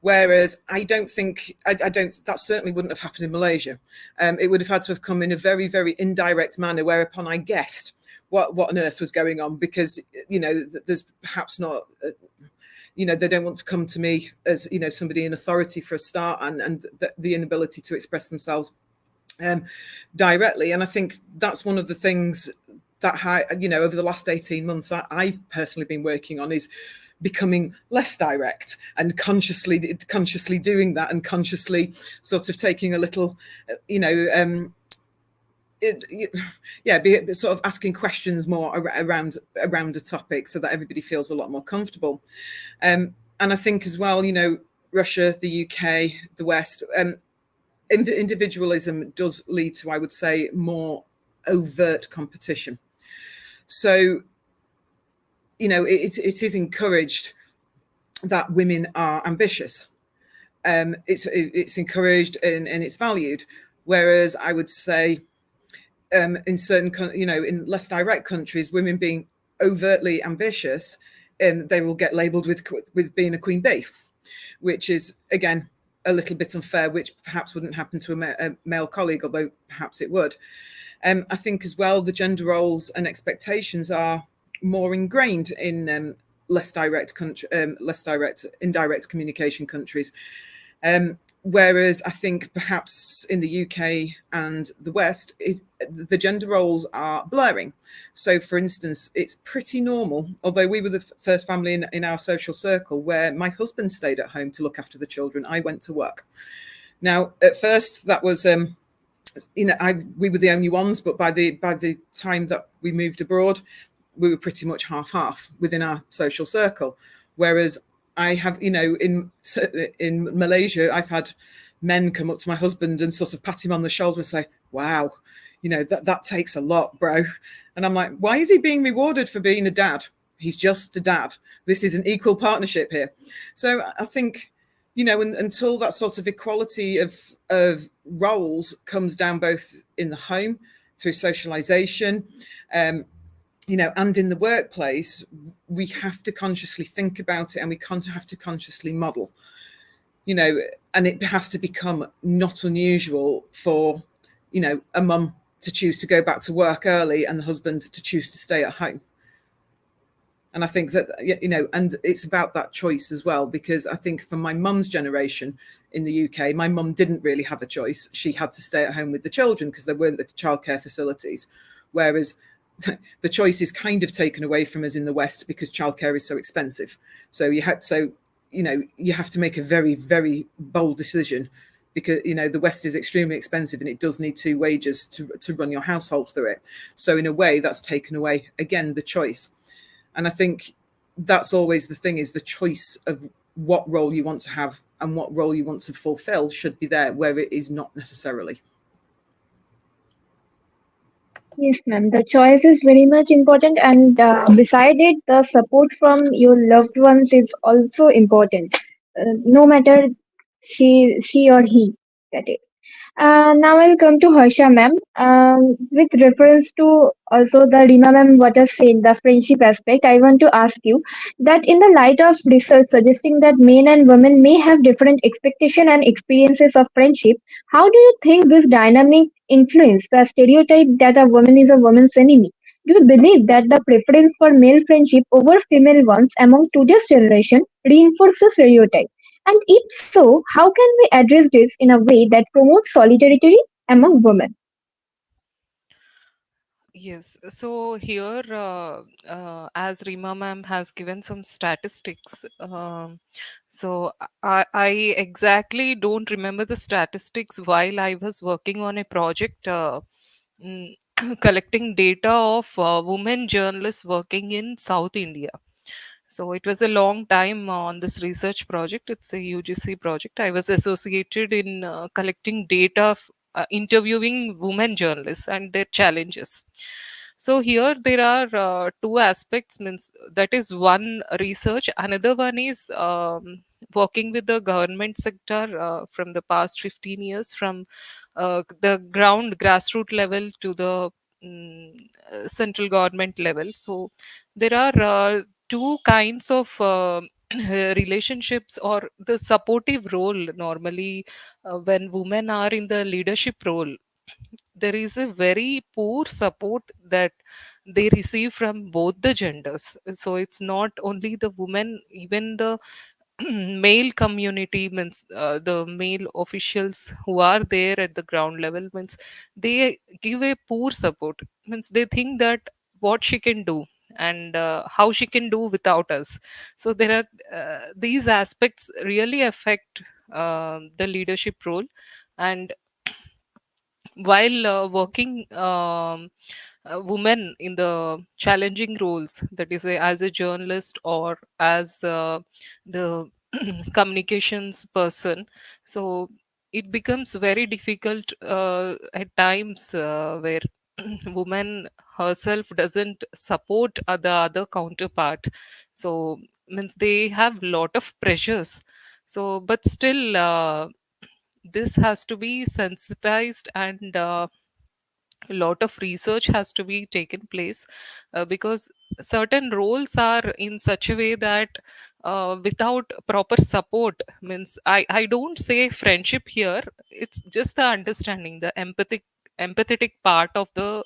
Whereas I don't, that certainly wouldn't have happened in Malaysia. It would have had to have come in a very, very indirect manner, whereupon I guessed what on earth was going on, because, there's perhaps not, they don't want to come to me as, somebody in authority for a start, and the inability to express themselves directly. And I think that's one of the things that over the last 18 months I've personally been working on, is becoming less direct and consciously doing that, and consciously sort of taking a little, sort of asking questions more around a topic, so that everybody feels a lot more comfortable. And I think as well, Russia, the UK, the West, individualism does lead to, I would say, more overt competition. So, it is encouraged that women are ambitious. It's encouraged and it's valued. Whereas I would say, in certain, in less direct countries, women being overtly ambitious, they will get labelled with being a queen bee, which is again a little bit unfair, which perhaps wouldn't happen to a male colleague, although perhaps it would. I think as well the gender roles and expectations are more ingrained in indirect communication countries. Whereas I think perhaps in the UK and the West, the gender roles are blurring. So, for instance, it's pretty normal, although we were the first family in our social circle where my husband stayed at home to look after the children. I went to work. Now, at first, that was, we were the only ones, but by the time that we moved abroad, we were pretty much half within our social circle. Whereas I have, in Malaysia, I've had men come up to my husband and sort of pat him on the shoulder and say, wow, that takes a lot, bro. And I'm like, why is he being rewarded for being a dad? He's just a dad. This is an equal partnership here. So I think, until that sort of equality of roles comes down both in the home through socialization, and in the workplace, we have to consciously think about it, and we have to consciously model, and it has to become not unusual for, a mum to choose to go back to work early and the husband to choose to stay at home. And I think that, and it's about that choice as well, because I think for my mum's generation in the UK, my mum didn't really have a choice. She had to stay at home with the children because there weren't the childcare facilities. Whereas the choice is kind of taken away from us in the West because childcare is so expensive. So you have to make a very, very bold decision, because the West is extremely expensive and it does need two wages to run your household through it. So in a way, that's taken away again the choice. And I think that's always the thing, is the choice of what role you want to have and what role you want to fulfill should be there, where it is not necessarily. Yes, ma'am. The choice is very much important, and beside it, the support from your loved ones is also important. No matter she or he, that is. Now I'll come to Harsha ma'am. With reference to also the Reema ma'am what has said, the friendship aspect, I want to ask you that in the light of research suggesting that men and women may have different expectation and experiences of friendship, how do you think this dynamic influence the stereotype that a woman is a woman's enemy? Do you believe that the preference for male friendship over female ones among today's generation reinforces stereotype? And if so, how can we address this in a way that promotes solidarity among women? Yes. So here, as Reema ma'am has given some statistics, so I exactly don't remember the statistics while I was working on a project mm, collecting data of women journalists working in South India. So it was a long time on this research project. It's a UGC project. I was associated in collecting data, interviewing women journalists and their challenges. So here there are two aspects. Means that is one research. Another one is working with the government sector from the past 15 years, from the ground grassroots level to the central government level. So there are two kinds of relationships or the supportive role normally when women are in the leadership role. There is a very poor support that they receive from both the genders. So it's not only the women, even the male community, means the male officials who are there at the ground level, means they give a poor support. Means they think that what she can do and how she can do without us. So there are these aspects really affect the leadership role. And while working women in the challenging roles, that is as a journalist or as the communications person, so it becomes very difficult at times where woman herself doesn't support the other counterpart. So means they have lot of pressures. So but still this has to be sensitized, and a lot of research has to be taken place, because certain roles are in such a way that without proper support, means I don't say friendship here, it's just the understanding, the empathetic part of the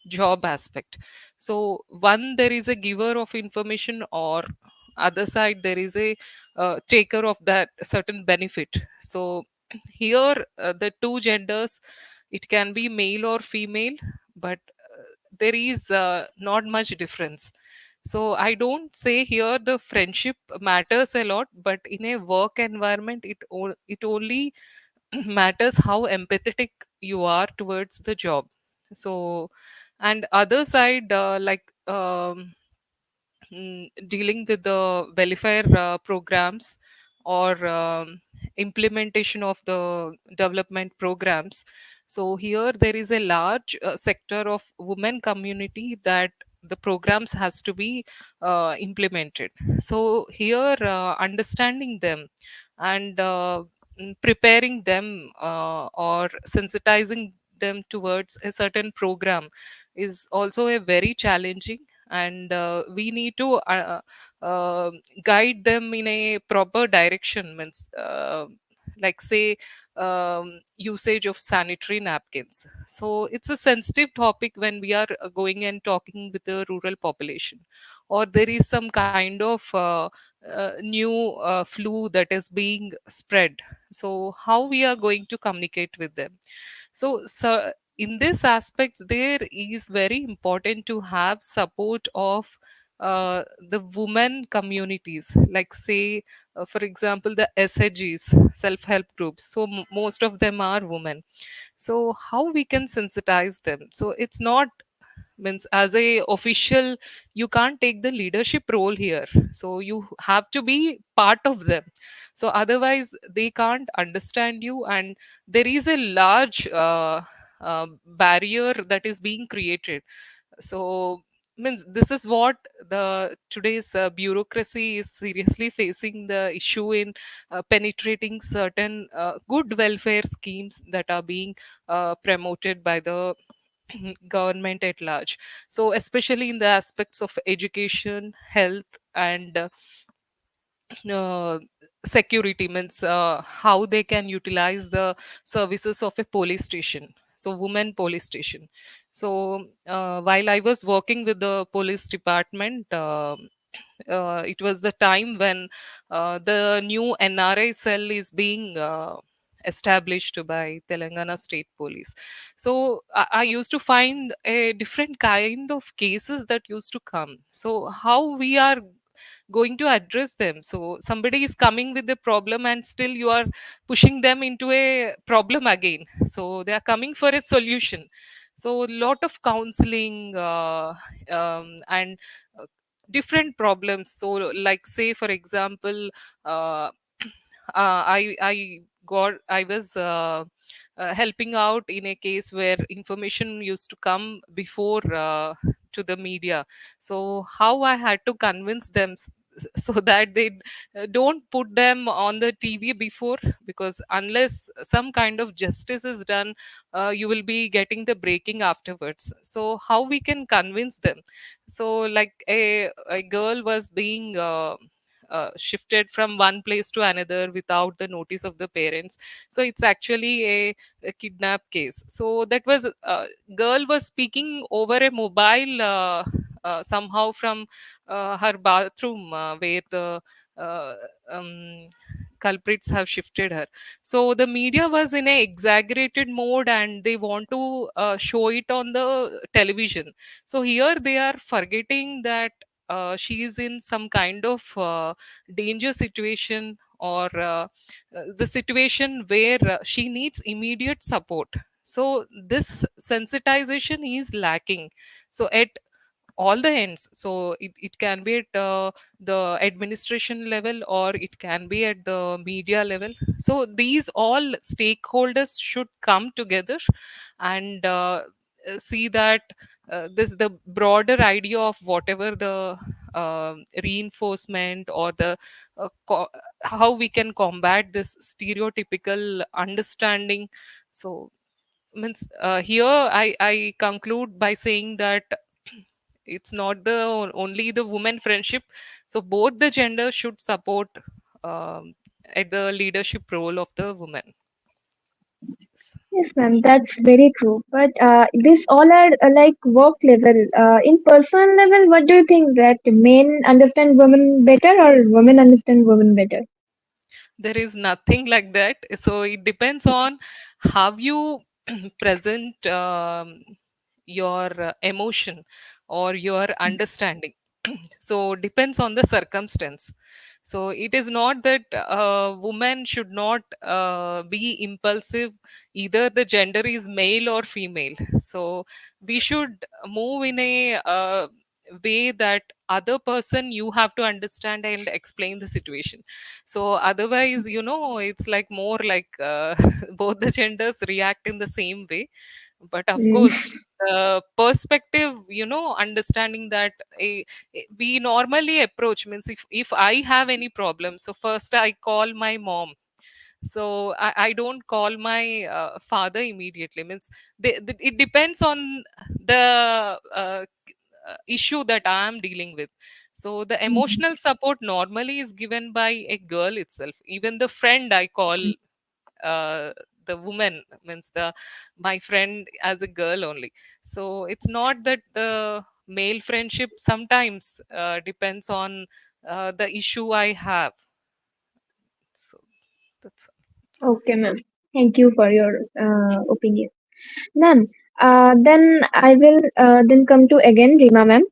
job aspect. So one, there is a giver of information, or other side there is a taker of that certain benefit. So here the two genders, it can be male or female, but there is not much difference. So I don't say here the friendship matters a lot, but in a work environment it only matters how empathetic you are towards the job. So, and other side, dealing with the welfare programs, or implementation of the development programs. So here there is a large sector of women community that the programs has to be implemented. So here understanding them, and preparing them, or sensitizing them towards a certain program is also a very challenging. And we need to guide them in a proper direction, means like say usage of sanitary napkins. So it's a sensitive topic when we are going and talking with the rural population, or there is some kind of new flu that is being spread. So how we are going to communicate with them? So in this aspects, there is very important to have support of the women communities, like say for example the SHGs, self-help groups. So most of them are women. So how we can sensitize them? So it's not, means as a official you can't take the leadership role here, so you have to be part of them. So otherwise they can't understand you, and there is a large barrier that is being created. So means this is what the today's bureaucracy is seriously facing the issue in penetrating certain good welfare schemes that are being promoted by the government at large. So especially in the aspects of education, health, and uh, security, means how they can utilize the services of a police station, so women police station. So while I was working with the police department, it was the time when the new NRI cell is being established by Telangana State Police. So I used to find a different kind of cases that used to come. So how we are going to address them? So somebody is coming with a problem and still you are pushing them into a problem again, so they are coming for a solution. So lot of counseling, and uh, different problems. So like say for example, uh, I was helping out in a case where information used to come before to the media. So how I had to convince them so that they don't put them on the TV before, because unless some kind of justice is done, you will be getting the breaking afterwards. So how we can convince them? So like a girl was being shifted from one place to another without the notice of the parents. So it's actually a kidnap case. So that was girl was speaking over a mobile, somehow from her bathroom, where the uh, um, culprits have shifted her. So the media was in a exaggerated mode and they want to show it on the television. So here they are forgetting that she is in some kind of danger situation, or the situation where she needs immediate support. So this sensitization is lacking. So at all the ends, so it can be at the administration level, or it can be at the media level. So these all stakeholders should come together, and see that this the broader idea of whatever the reinforcement or the how we can combat this stereotypical understanding. So means here I conclude by saying that it's not the only the women friendship, so both the genders should support um, at the leadership role of the women. Yes, ma'am, that's very true. But this all are like work level. In personal level, what do you think that men understand women better or women understand women better? There is nothing like that, so it depends on how you present your emotion or your understanding. So depends on the circumstance. So it is not that women should not be impulsive, either the gender is male or female. So we should move in a way that other person you have to understand and explain the situation. So otherwise, it's like more like both the genders react in the same way. But of Mm. course, the perspective, understanding that we normally approach means if I have any problem, so first I call my mom. So I don't call my father immediately, means it depends on the issue that I am dealing with. So the emotional support normally is given by a girl itself. Even the friend I call uh, the woman, means the my friend as a girl only. So it's not that the male friendship sometimes depends on the issue I have. So that's Okay, ma'am. Thank you for your opinion. Ma'am, then I will then come to again Rima ma'am.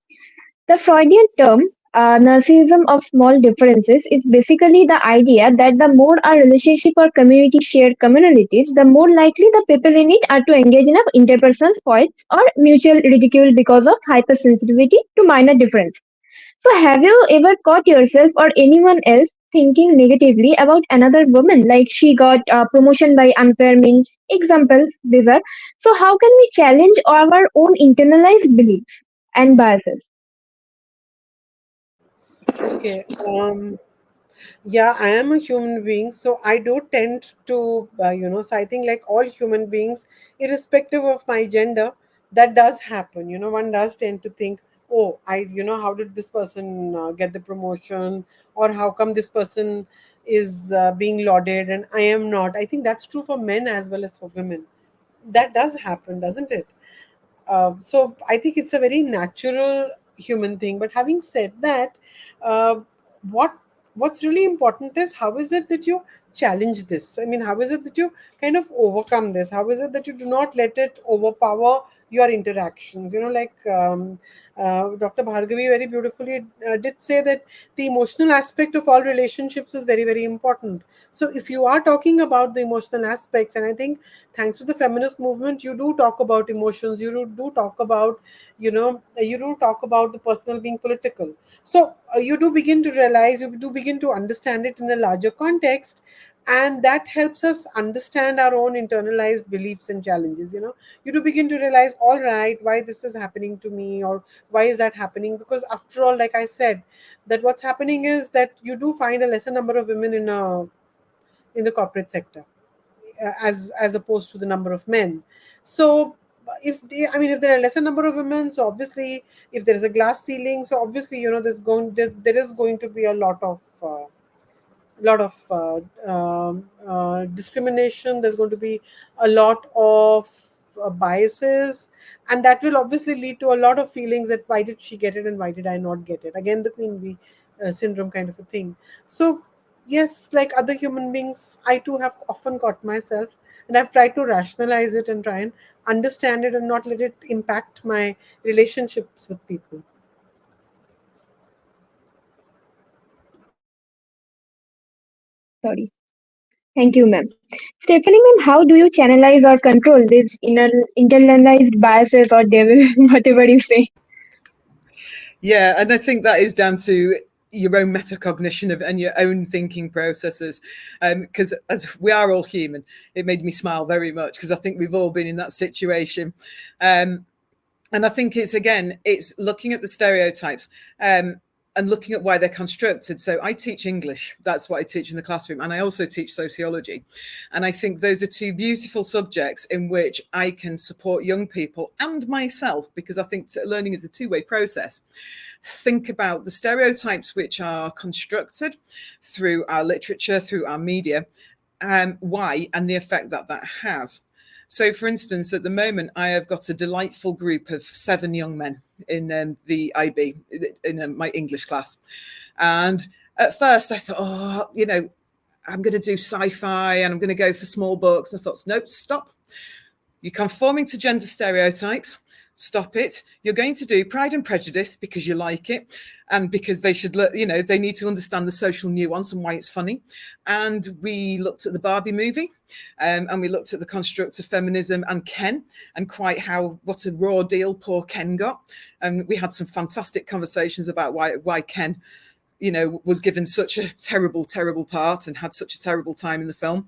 The Freudian term narcissism of small differences is basically the idea that the more a relationship or community share commonalities, the more likely the people in it are to engage in a interpersonal fights or mutual ridicule because of hypersensitivity to minor difference. So, have you ever caught yourself or anyone else thinking negatively about another woman, like she got promotion by unfair means? Examples, these are. So, how can we challenge our own internalized beliefs and biases? Okay. Yeah, I am a human being, so I do tend to, so I think like all human beings, irrespective of my gender, that does happen. One does tend to think, oh, how did this person get the promotion, or how come this person is being lauded and I am not? I think that's true for men as well as for women. That does happen, doesn't it? So I think it's a very natural human thing. But having said that, uh, what what's really important is how is it that you challenge this? I mean, how is it that you kind of overcome this? How is it that you do not let it overpower your interactions? Dr. Bhargavi very beautifully did say that the emotional aspect of all relationships is very, very important. So if you are talking about the emotional aspects, and I think thanks to the feminist movement, you do talk about emotions, you do talk about, you do talk about the personal being political. So you do begin to realize, you do begin to understand it in a larger context, and that helps us understand our own internalized beliefs and challenges. You do begin to realize, all right, why this is happening to me, or why is that happening? Because after all, like I said, that what's happening is that you do find a lesser number of women in the corporate sector, as opposed to the number of men. So if there are lesser number of women, so obviously if there is a glass ceiling, so obviously there is going to be a lot of discrimination. There's going to be a lot of biases, and that will obviously lead to a lot of feelings that why did she get it and why did I not get it? Again, the queen bee syndrome kind of a thing. So yes, like other human beings, I too have often caught myself, and I've tried to rationalize it and try and understand it and not let it impact my relationships with people. Sorry. Thank you, ma'am. Stephanie, ma'am, how do you channelize or control these inner internalized biases or devil, whatever you say? Yeah, and I think that is down to your own metacognition and your own thinking processes, because as we are all human, it made me smile very much, because I think we've all been in that situation. And I think it's looking at the stereotypes and looking at why they're constructed. So I teach English. That's what I teach in the classroom. And I also teach sociology. And I think those are two beautiful subjects in which I can support young people and myself, because I think learning is a two-way process. Think about the stereotypes which are constructed through our literature, through our media, why, and the effect that that has. So, for instance, at the moment, I have got a delightful group of 7 young men in the IB, in my English class. And at first I thought, I'm going to do sci-fi and I'm going to go for small books. And I thought, nope, stop. You're conforming to gender stereotypes. Stop it. You're going to do Pride and Prejudice because you like it and because they should, they need to understand the social nuance and why it's funny. And we looked at the Barbie movie and we looked at the construct of feminism and Ken and what a raw deal poor Ken got. And we had some fantastic conversations about why Ken, was given such a terrible, terrible part and had such a terrible time in the film.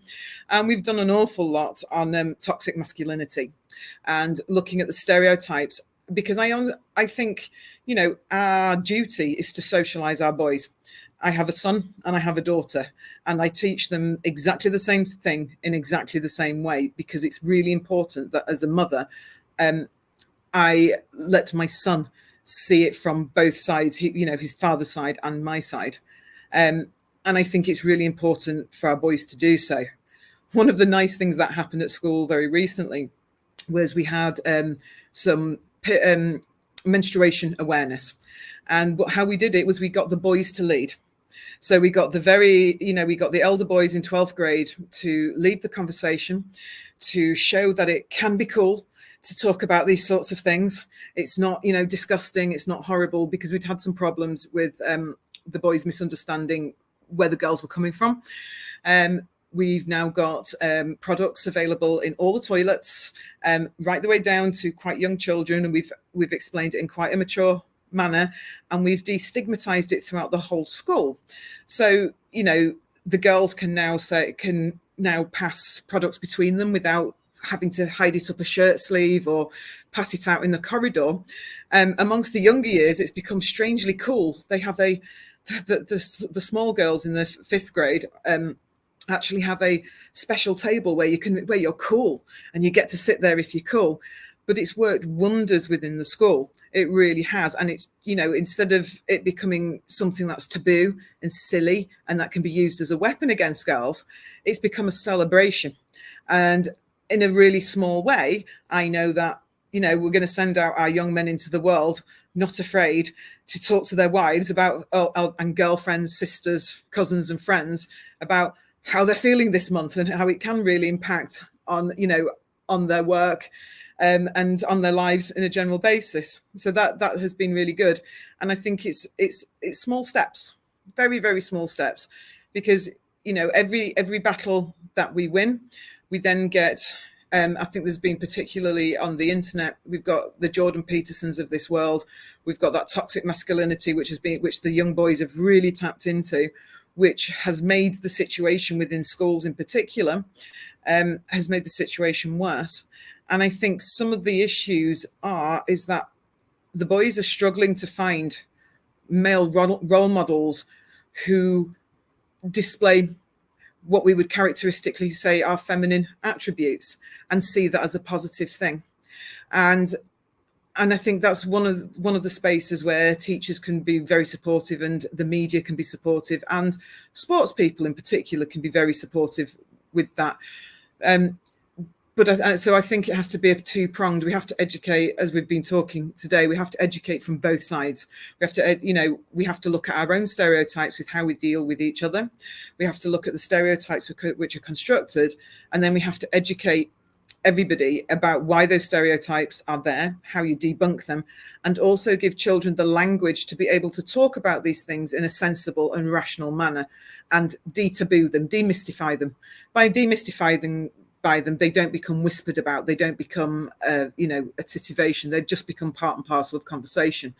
And we've done an awful lot on toxic masculinity and looking at the stereotypes, because I think, our duty is to socialize our boys. I have a son and I have a daughter, and I teach them exactly the same thing in exactly the same way, because it's really important that as a mother, I let my son see it from both sides, his father's side and my side. And I think it's really important for our boys to do so. One of the nice things that happened at school very recently was we had some menstruation awareness. And how we did it was we got the boys to lead. So we got we got the elder boys in 12th grade to lead the conversation, to show that it can be cool to talk about these sorts of things. It's not, disgusting. It's not horrible, because we'd had some problems with the boys misunderstanding where the girls were coming from. We've now got products available in all the toilets, right the way down to quite young children. And we've explained it in quite a mature manner, and we've destigmatized it throughout the whole school. So, the girls can now pass products between them without having to hide it up a shirt sleeve or pass it out in the corridor. Amongst the younger years, it's become strangely cool. They have the small girls in the 5th grade actually have a special table where you're cool and you get to sit there if you're cool. But it's worked wonders within the school. It really has. And it's, instead of it becoming something that's taboo and silly and that can be used as a weapon against girls, it's become a celebration. And in a really small way, I know that, we're going to send out our young men into the world not afraid to talk to their wives about and girlfriends, sisters, cousins and friends about how they're feeling this month and how it can really impact on, on their work and on their lives in a general basis. So that has been really good. And I think it's small steps, very, very small steps, because, every battle that we win, we then get, I think there's been, particularly on the internet, we've got the Jordan Petersons of this world. We've got that toxic masculinity, which the young boys have really tapped into, which has made the situation within schools in particular, has made the situation worse. And I think some of the issues is that the boys are struggling to find male role models who display what we would characteristically say are feminine attributes and see that as a positive thing. And I think that's one of the spaces where teachers can be very supportive and the media can be supportive, and sports people in particular can be very supportive with that. So I think it has to be a two-pronged. We have to educate, as we've been talking today, we have to educate from both sides. We have to, we have to look at our own stereotypes with how we deal with each other. We have to look at the stereotypes which are constructed, and then we have to educate everybody about why those stereotypes are there, how you debunk them, and also give children the language to be able to talk about these things in a sensible and rational manner and de-taboo them, demystify them. By demystifying them, they don't become whispered about, they don't become a titivation, they just become part and parcel of conversation.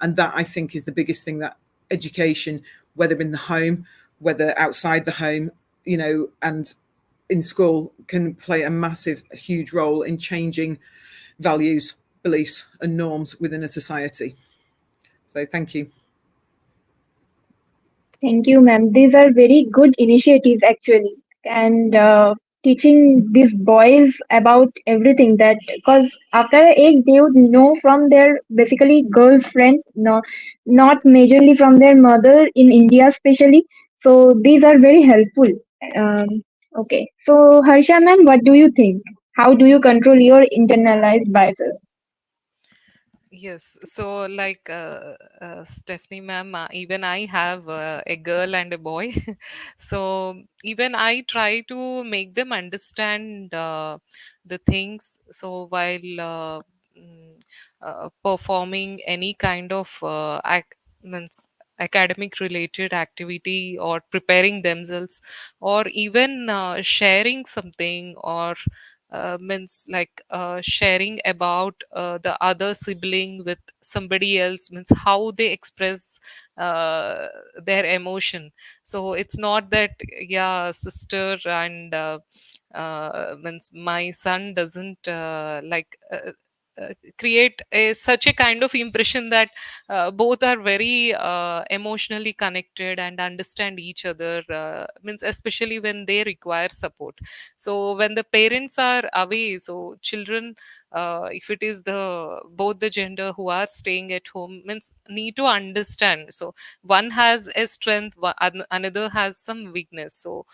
And that, I think, is the biggest thing that education, whether in the home, whether outside the home, and in school, can play a massive, huge role in changing values, beliefs, and norms within a society. So, thank you. Thank you, ma'am. These are very good initiatives, actually, and teaching these boys about everything that because after a age they would know from their basically girlfriend, no, not majorly from their mother in India, especially. So these are very helpful. Um, okay, so Harsha, ma'am, what do you think? How do you control your internalized biases? Yes, so like Stephanie ma'am, even I have a girl and a boy. So even I try to make them understand the things. So while mm, performing any kind of means academic related activity, or preparing themselves, or even sharing something, or means like sharing about the other sibling with somebody else, means how they express uh, their emotion. So it's not that, yeah, sister and means my son doesn't create such a kind of impression that both are very emotionally connected and understand each other, means especially when they require support. So when the parents are away, so children, if it is the both the gender who are staying at home, means need to understand. So one has a strength, another has some weakness. So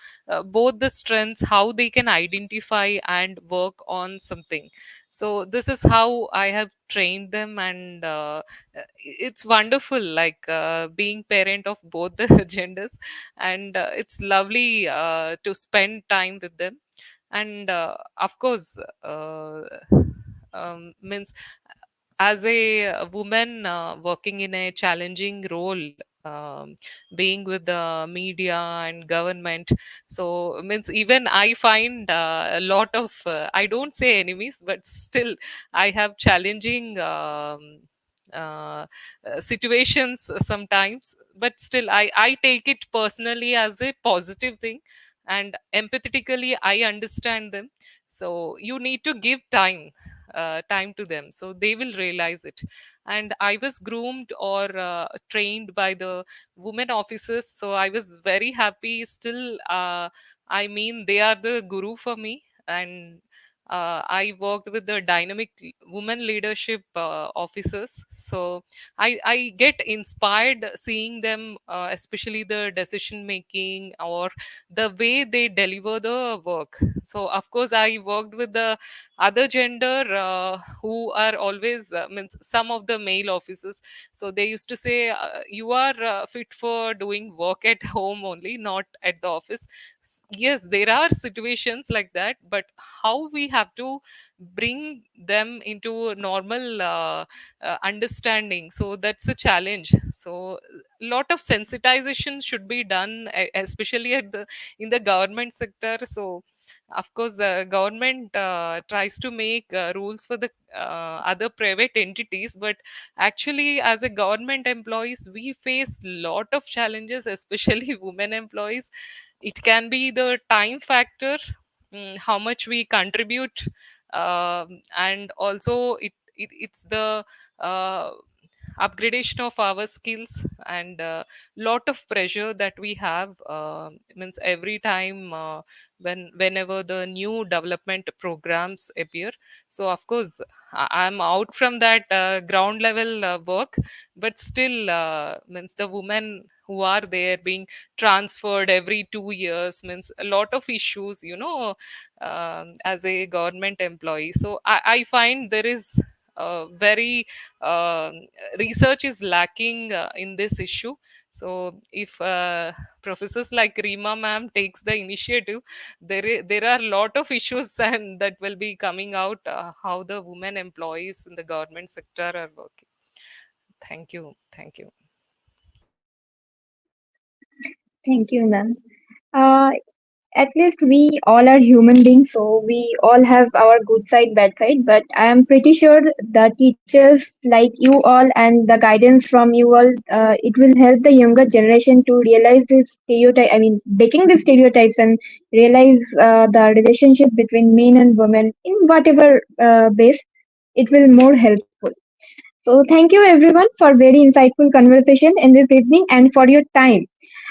both the strengths, how they can identify and work on something. So this is how I have trained them, and it's wonderful, like being parent of both the genders. And it's lovely to spend time with them. And of course, means as a woman working in a challenging role, being with the media and government, so means even I find a lot of I don't say enemies, but still I have challenging uh, situations sometimes. But still I take it personally as a positive thing, and empathetically I understand them. So you need to give time to them, so they will realize it. And I was groomed or trained by the women officers, so I was very happy still. I mean, they are the guru for me. And I worked with the dynamic women leadership officers. So I get inspired seeing them, especially the decision making or the way they deliver the work. So of course I worked with the other gender who are always means some of the male officers. So they used to say, you are fit for doing work at home only, not at the office. Yes, there are situations like that, but how we have to bring them into normal understanding, so that's a challenge. So lot of sensitization should be done, especially at the in the government sector. So of course government tries to make rules for the other private entities, but actually as a government employees we face lot of challenges, especially women employees. It can be the time factor, how much we contribute, and also it's the uh, upgradation of our skills, and lot of pressure that we have, means every time whenever the new development programs appear. So of course I'm out from that ground level work, but still means the women who are there being transferred every 2 years, means a lot of issues, as a government employee. So I find there is very um research is lacking in this issue. So if professors like Reema ma'am takes the initiative, there are a lot of issues and that will be coming out, how the women employees in the government sector are working. Thank you, thank you. Thank you, ma'am. Uh, At least we all are human beings, so we all have our good side, bad side. But I am pretty sure the teachers like you all and the guidance from you all, it will help the younger generation to realize this stereotype. I mean, breaking the stereotypes and realize the relationship between men and women in whatever base. It will more helpful. So thank you everyone for very insightful conversation in this evening and for your time.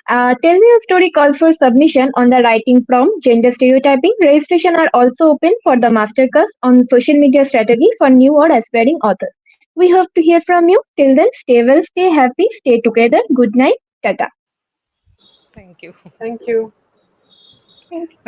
Tell me a story call for submission on the writing prompt gender stereotyping. Registration are also open for the masterclass on social media strategy for new or aspiring authors. We hope to hear from you. Till then, stay well, stay happy, stay together. Good night. Tata. Thank you. Thank you. Thank you. Thank